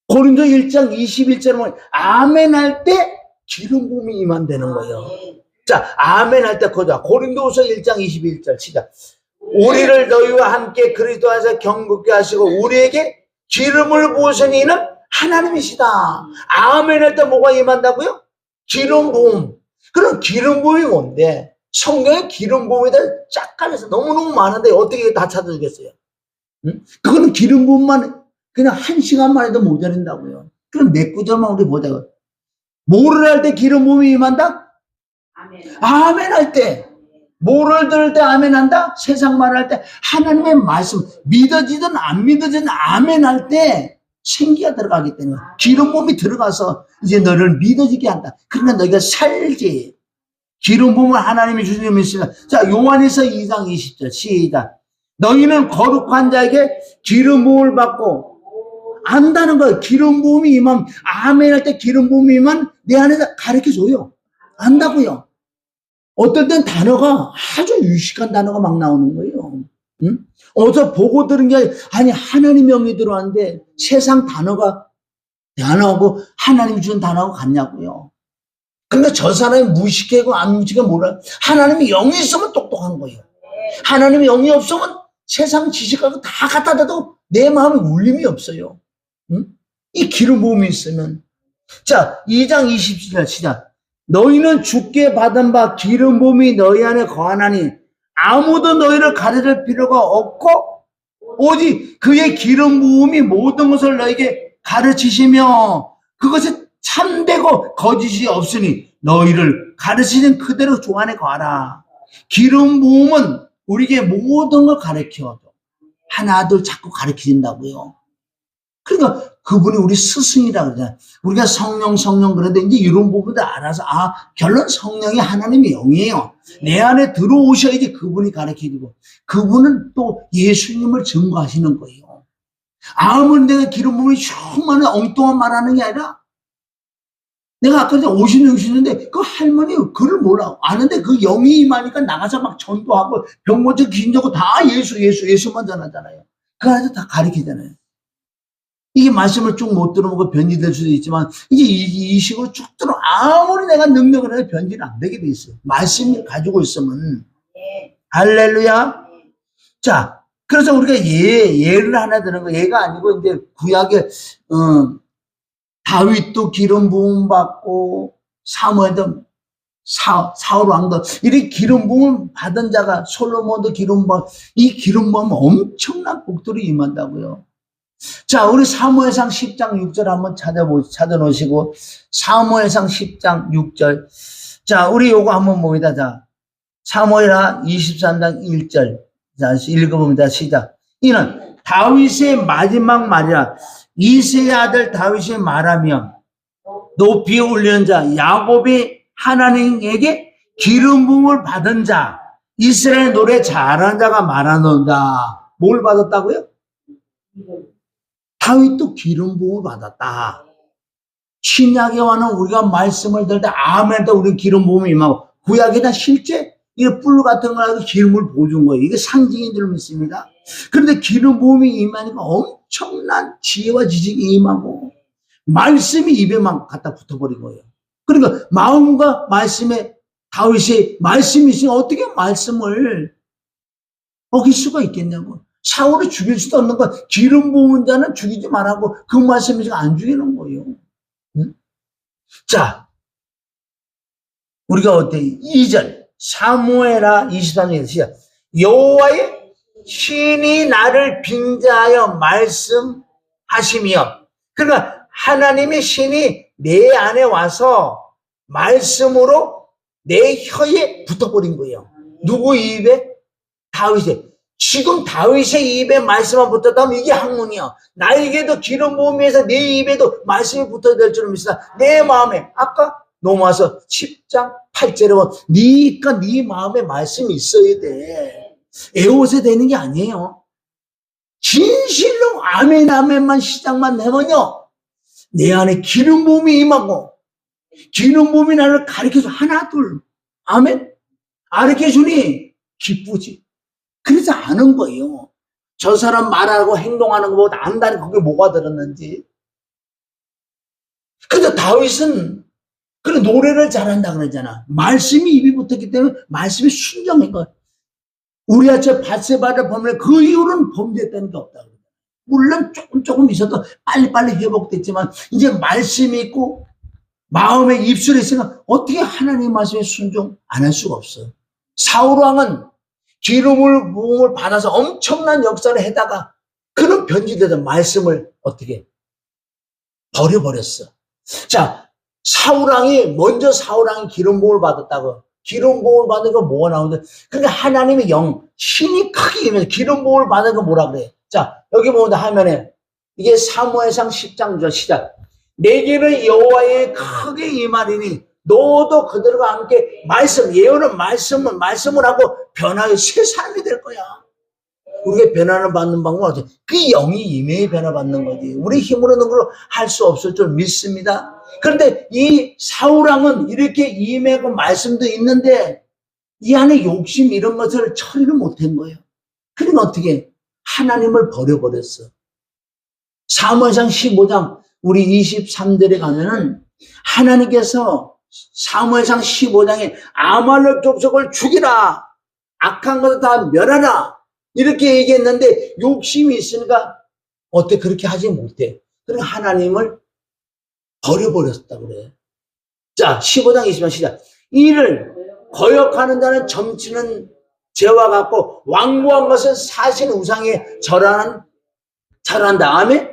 고린도 1장 21절은 아멘 할 때 기름 부음이 임한다는 거예요. 자, 아멘 할 때 거자. 고린도후서 1장 21절 시작. 우리를 너희와 함께 그리스도 안에서 경건케 하시고 우리에게 기름을 부으신 이는 하나님이시다. 아멘 할 때 뭐가 임한다고요? 기름 부음. 그럼 기름 부음이 뭔데? 성경에 기름 부음에 대해 짝깔려서 너무너무 많은데 어떻게 다 찾아주겠어요? 응? 그거는 기름 부음만 그냥 1시간만 해도 모자란다고요. 그럼 몇 구절만 우리 보자고요. 뭐를 할 때 기름 부음이 임한다? 아멘 할 때. 뭐를 들을 때 아멘 한다? 세상 말 할 때 하나님의 말씀 믿어지든 안 믿어지든 아멘 할 때 생기가 들어가기 때문에 기름 부음이 들어가서 이제 너를 믿어지게 한다. 그러면 너희가 살지. 기름 부음을 하나님이 주신 줄 믿습니다. 자, 요한일서 2장 20절 시작. 너희는 거룩한 자에게 기름 부음을 받고 안다는 거예요. 기름 부음이 임하면 아멘 할 때 기름 부음이 임하면 내 안에서 가르쳐줘요. 안다고요. 어떨 땐 단어가 아주 유식한 단어가 막 나오는 거예요. 응? 어서 보고 들은 게 아니 하나님 명이 들어왔는데 세상 단어가 단어하고 하나님이 주는 단어하고 같냐고요. 그러니까 저 사람이 무식하고 안 무식해 몰라. 하나님이 영이 있으면 똑똑한 거예요. 하나님이 영이 없으면 세상 지식하고 다 갖다 대도 내 마음에 울림이 없어요. 응? 이 기름 부음이 있으면. 자, 2장 27절 시작. 너희는 주께 받은 바 기름 부음이 너희 안에 거하나니 아무도 너희를 가르칠 필요가 없고 오직 그의 기름 부음이 모든 것을 너에게 가르치시며 그것이 참되고 거짓이 없으니 너희를 가르치는 그대로 주 안에 거하라. 기름 부음은 우리에게 모든 걸 가르쳐줘. 하나 둘 자꾸 가르쳐준다고요. 그러니까 그분이 우리 스승이라고 그러잖아요. 우리가 성령 그런데 이제 이런 부분도 알아서 결론 성령이 하나님의 영이에요. 내 안에 들어오셔야지 그분이 가르쳐주고 그분은 또 예수님을 증거하시는 거예요. 아무리 내가 기름 부음이 정말 엉뚱한 말하는 게 아니라 내가 아까 전에 50년 쉬는데 그 할머니 그를 몰라 아는데 그 영이 임하니까 나가서 막 전도하고 병고쳐 귀신하고 다 예수만 전하잖아요. 그 안에서 다 가르치잖아요. 이게 말씀을 쭉 못 들어보고 변질될 수도 있지만 이제 이 식으로 쭉 들어 아무리 내가 능력을 해도 변질 안 되게 돼 있어요. 말씀을 가지고 있으면. 할렐루야. 자, 그래서 우리가 예를 하나 드는 거 예가 아니고 이제 구약에 다윗도 기름 부음 받고 사무엘도 사울 왕도 이렇게 기름 부음 받은 자가 솔로몬도 기름 부음 이 기름 부음은 엄청난 복들이 임한다고요. 자, 우리 사무엘상 10장 6절 한번 찾아놓으시고 사무엘상 10장 6절. 자, 우리 요거 한번 봅니다. 자, 사무엘하 23장 1절. 자, 읽어봅니다. 시작. 이는 다윗의 마지막 말이라. 이새의 아들 다윗이 말하며 높이 올리는 자 야곱이 하나님에게 기름 부음을 받은 자 이스라엘 노래 잘하는 자가 말하는다. 뭘 받았다고요? 다윗도 기름 부음을 받았다. 신약에 와는 우리가 말씀을 들을 때 아멘 때 우리 기름 부음이 임하고, 구약에는 실제 이 뿔 같은 걸 가지고 기름을 부어준 거예요. 이게 상징인 줄 믿습니다. 그런데 기름 부음이 임하니까 엄청난 지혜와 지식이 임하고 말씀이 입에만 갖다 붙어버린 거예요. 그러니까 마음과 말씀에 다윗이 말씀이 있으면 어떻게 말씀을 어길 수가 있겠냐고. 사울을 죽일 수도 없는 거, 기름 부은 자는 죽이지 말라고 그 말씀이 안 죽이는 거예요. 응? 자, 우리가 어때? 2절 사무엘하 23절 시작. 여호와의 신이 나를 빙자하여 말씀하시며, 그러니까 하나님의 신이 내 안에 와서 말씀으로 내 혀에 붙어버린 거예요. 누구 입에? 다윗의. 지금 다윗의 입에 말씀만 붙었다면 이게 학문이야. 나에게도 기름 부음에서 내 입에도 말씀이 붙어야 될 줄을 믿습니다. 내 마음에, 아까 넘어와서 10장 8절에 보면 네 마음에 말씀이 있어야 돼. 에옷에 되는 게 아니에요. 진실로 아멘 아멘만 시작만 되면요, 내 안에 기름 부음이 임하고 기름 부음이 나를 가르쳐줘. 하나 둘 아멘 가르쳐주니 기쁘지. 그래서 아는 거예요. 저 사람 말하고 행동하는 것보다 안다니 그게 뭐가 들었는지. 근데 다윗은 그래 노래를 잘한다 그러잖아. 말씀이 입이 붙었기 때문에 말씀이 순정인 거야. 우리아처 밧세바를 보면 그 이후로는 범죄했다는 게 없다. 물론 조금 있어도 빨리빨리 회복됐지만 이제 말씀이 있고 마음에 입술에 있으면 어떻게 하나님 말씀에 순종 안 할 수가 없어. 사울왕은 기름을 부음을 받아서 엄청난 역사를 해다가 그런 변질되던 말씀을 어떻게 버려버렸어. 자, 사울왕이 기름 부음을 받았다고. 기름 부음을 받은 건 뭐가 나오는데, 그러니까 하나님의 영, 신이 크게 임해서 기름 부음을 받은 건 뭐라 그래. 자, 여기 보면 화면에 이게 사무엘상 10장 시작. 내게는 여호와의 크게 임하리니 너도 그들과 함께 예언은 말씀을 하고 변화의 새 사람이 될 거야. 우리가 변화를 받는 방법은 어떻게? 그 영이 임해야 변화받는 거지. 우리 힘으로는 그걸 할 수 없을 줄 믿습니다. 그런데 이 사울왕은 이렇게 임하고 말씀도 있는데 이 안에 욕심 이런 것을 처리를 못한 거예요. 그러면 어떻게? 하나님을 버려버렸어. 사무엘상 15장 우리 23절에 가면은 하나님께서 사무엘상 15장에 아말렉 족속을 죽이라, 악한 것을 다 멸하라 이렇게 얘기했는데 욕심이 있으니까 어떻게 그렇게 하지 못해. 그러니까 하나님을 버려버렸다 그래. 자, 15장 20절 시작. 이를 거역하는 자는 점치는 죄와 같고 완고한 것은 사신 우상에 절한다. 아멘.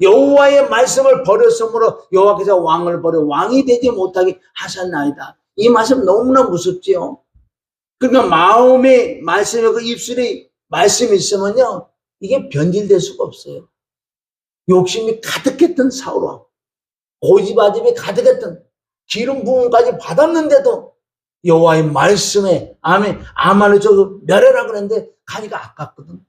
여호와의 말씀을 버렸으므로 여호와께서 왕을 버려 왕이 되지 못하게 하셨나이다. 이 말씀 너무나 무섭지요. 그러니까 마음에 말씀에 그 입술에 말씀이 있으면요 이게 변질될 수가 없어요. 욕심이 가득했던 사울왕, 고집아집이 가득했던 기름 부음까지 받았는데도 여호와의 말씀에 아말렉 족속을 멸해라 그랬는데 가니까 아깝거든.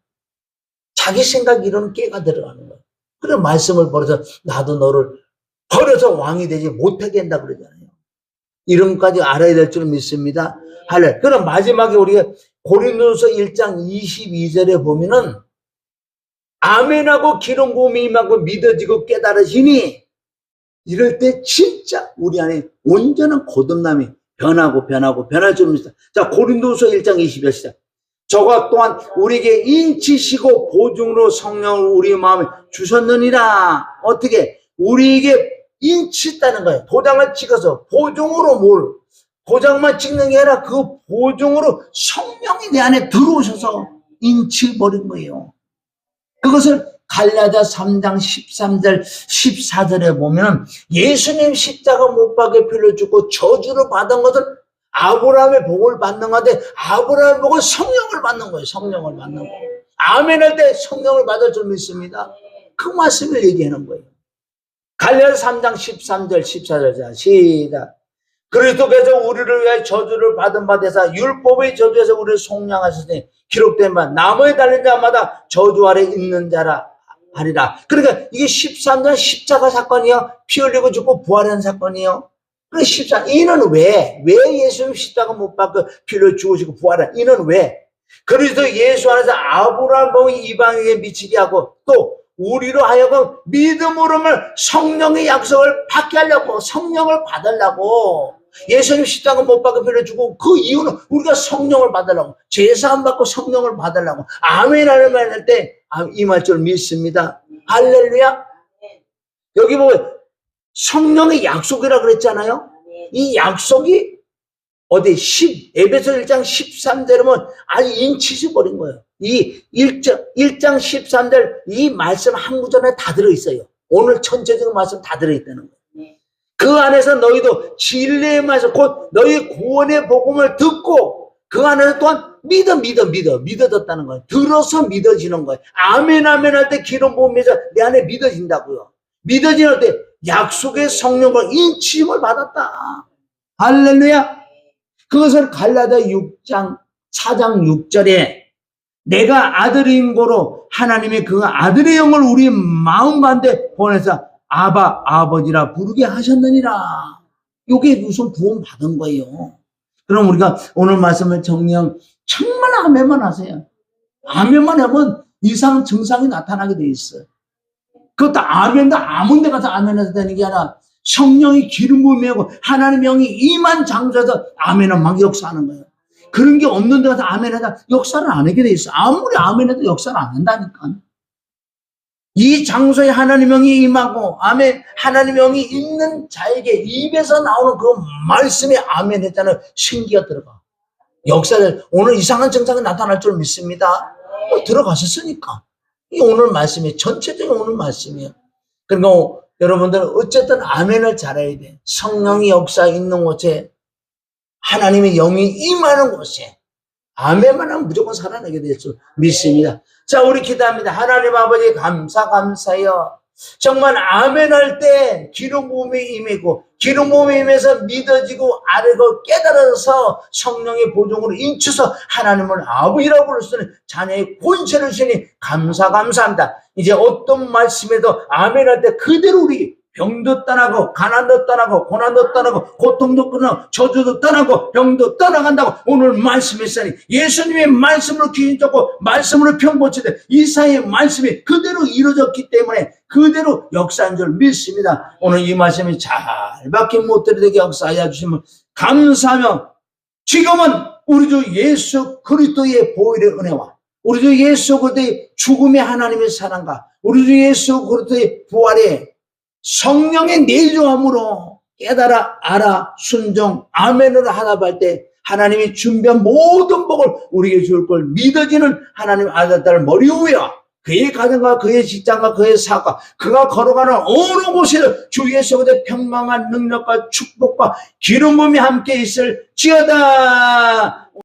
자기 생각 이런 깨가 들어가는 거야. 그래 말씀을 버려서 나도 너를 버려서 왕이 되지 못하게 한다 그러잖아요. 이름까지 알아야 될 줄 믿습니다. 할렐. 그럼 마지막에 우리가 고린도서 1장 22절에 보면은 아멘하고 기름 부음이 임하고 믿어지고 깨달으시니 이럴 때 진짜 우리 안에 온전한 거듭남이 변할 줄 믿습니다. 자, 고린도서 1장 22절 시작. 저가 또한 우리에게 인치시고 보증으로 성령을 우리 마음에 주셨느니라. 어떻게? 우리에게 인치했다는 거예요. 도장을 찍어서 보증으로 도장만 찍는 게 아니라 그 보증으로 성령이 내 안에 들어오셔서 인치해버린 거예요. 그것을 갈라디아 3장 13절 14절에 보면 예수님 십자가 못 박에 피를 주고 저주를 받은 것을 아브라함의 복을 받는 건데 아브라함의 복은 성령을 받는 거예요. 성령을 받는 거예요. 아멘 할 때 성령을 받을 줄 믿습니다. 그 말씀을 얘기하는 거예요. 갈라디아서 3장 13절 14절 시작. 그리스도께서 우리를 위해 저주를 받은 바 되사 율법의 저주에서 우리를 속량하셨으니 기록된 바 나무에 달린 자마다 저주 아래 있는 자라 하리라. 그러니까 이게 13장 십자가 사건이요. 피 흘리고 죽고 부활한 사건이요. 그 14, 이는 왜 예수님 십자가 못 박고 피를 죽으시고 부활한 이는 왜? 그리스도 예수 안에서 아브라함 복이 이방에게 미치게 하고 또 우리로 하여금 믿음으로만 성령의 약속을 받게 하려고 성령을 받으려고 예수님 십자가 못 박고 피를 주고 그 이유는 우리가 성령을 받으려고 제사함 받고 성령을 받으려고 아멘 하는 말 할 때 이 말 줄 믿습니다. 할렐루야. 여기 보면 성령의 약속이라 그랬잖아요. 이 약속이 어디 에베소 1장 13절이면 아주 인치시 버린 거예요. 이 1장 13절 이 말씀 한 구절에 다 들어있어요. 오늘 전체적인 말씀 다 들어있다는 거예요. 그 안에서 너희도 진리의 말씀 곧 너희 구원의 복음을 듣고 그 안에서 또한 믿어졌다는 거예요. 들어서 믿어지는 거예요. 아멘 할 때 기름 부음에서 내 안에 믿어진다고요. 믿어지는 때 약속의 성령을 인치심을 받았다. 할렐루야. 그것을 갈라디아 6장 4장 6절에 내가 아들인 고로 하나님의 그 아들의 영을 우리 마음 가운데 보내서 아바 아버지라 부르게 하셨느니라. 이게 무슨 구원 받은 거예요. 그럼 우리가 오늘 말씀을 정리하면 정말 아멘만 하세요. 아멘만 하면 이상 증상이 나타나게 돼 있어요. 그것도 아멘도 아무 데 가서 아멘해서 되는 게 아니라 성령이 기름 부음이고 하나님의 영이 임한 장소에서 아멘은 막 역사하는 거예요. 그런 게 없는 데 가서 아멘하다 역사를 안 하게 돼 있어. 아무리 아멘해도 역사를 안 한다니까. 이 장소에 하나님의 영이 임하고 아멘 하나님의 영이 있는 자에게 입에서 나오는 그 말씀에 아멘 했잖아요. 생기가 들어가. 역사를 오늘 이상한 증상이 나타날 줄 믿습니다. 들어가셨으니까. 이 오늘 말씀이 전체적인 오늘 말씀이에요. 그러니까 여러분들은 어쨌든 아멘을 잘해야 돼. 성령의 역사 있는 곳에 하나님의 영이 임하는 곳에 아멘만 하면 무조건 살아나게 될 줄 믿습니다. 자, 우리 기도합니다. 하나님 아버지 감사해요. 정말 아멘 할 때 기름 부음이 임하고 기름 부음이 임해서 믿어지고 알고 깨달아서 성령의 보존으로 인쳐서 하나님을 아버지라고 부를 수 있는 자녀의 권세를 주시니 감사합니다. 이제 어떤 말씀에도 아멘 할 때 그대로 우리 병도 떠나고 가난도 떠나고 고난도 떠나고 고통도 떠나고 저주도 떠나고 병도 떠나간다고 오늘 말씀했으니 예수님의 말씀으로 귀인 쫓고 말씀으로 평보치되 이사의 말씀이 그대로 이루어졌기 때문에 그대로 역사한 줄 믿습니다. 오늘 이 말씀이 잘 박힌 못들이 되게 역사하여 주시면 감사하며 지금은 우리 주 예수 그리스도의 보혈의 은혜와 우리 주 예수 그리스도의 죽음의 하나님의 사랑과 우리 주 예수 그리스도의 부활의 성령의 내조함으로 깨달아 알아 순종 아멘으로 하나할 때 하나님이 준비한 모든 복을 우리에게 줄 걸 믿어지는 하나님 아들 딸 머리 위와 그의 가정과 그의 직장과 그의 사업과 그가 걸어가는 어느 곳에도 주 예수 그리스도의 평강한 능력과 축복과 기름 부음이 함께 있을지어다.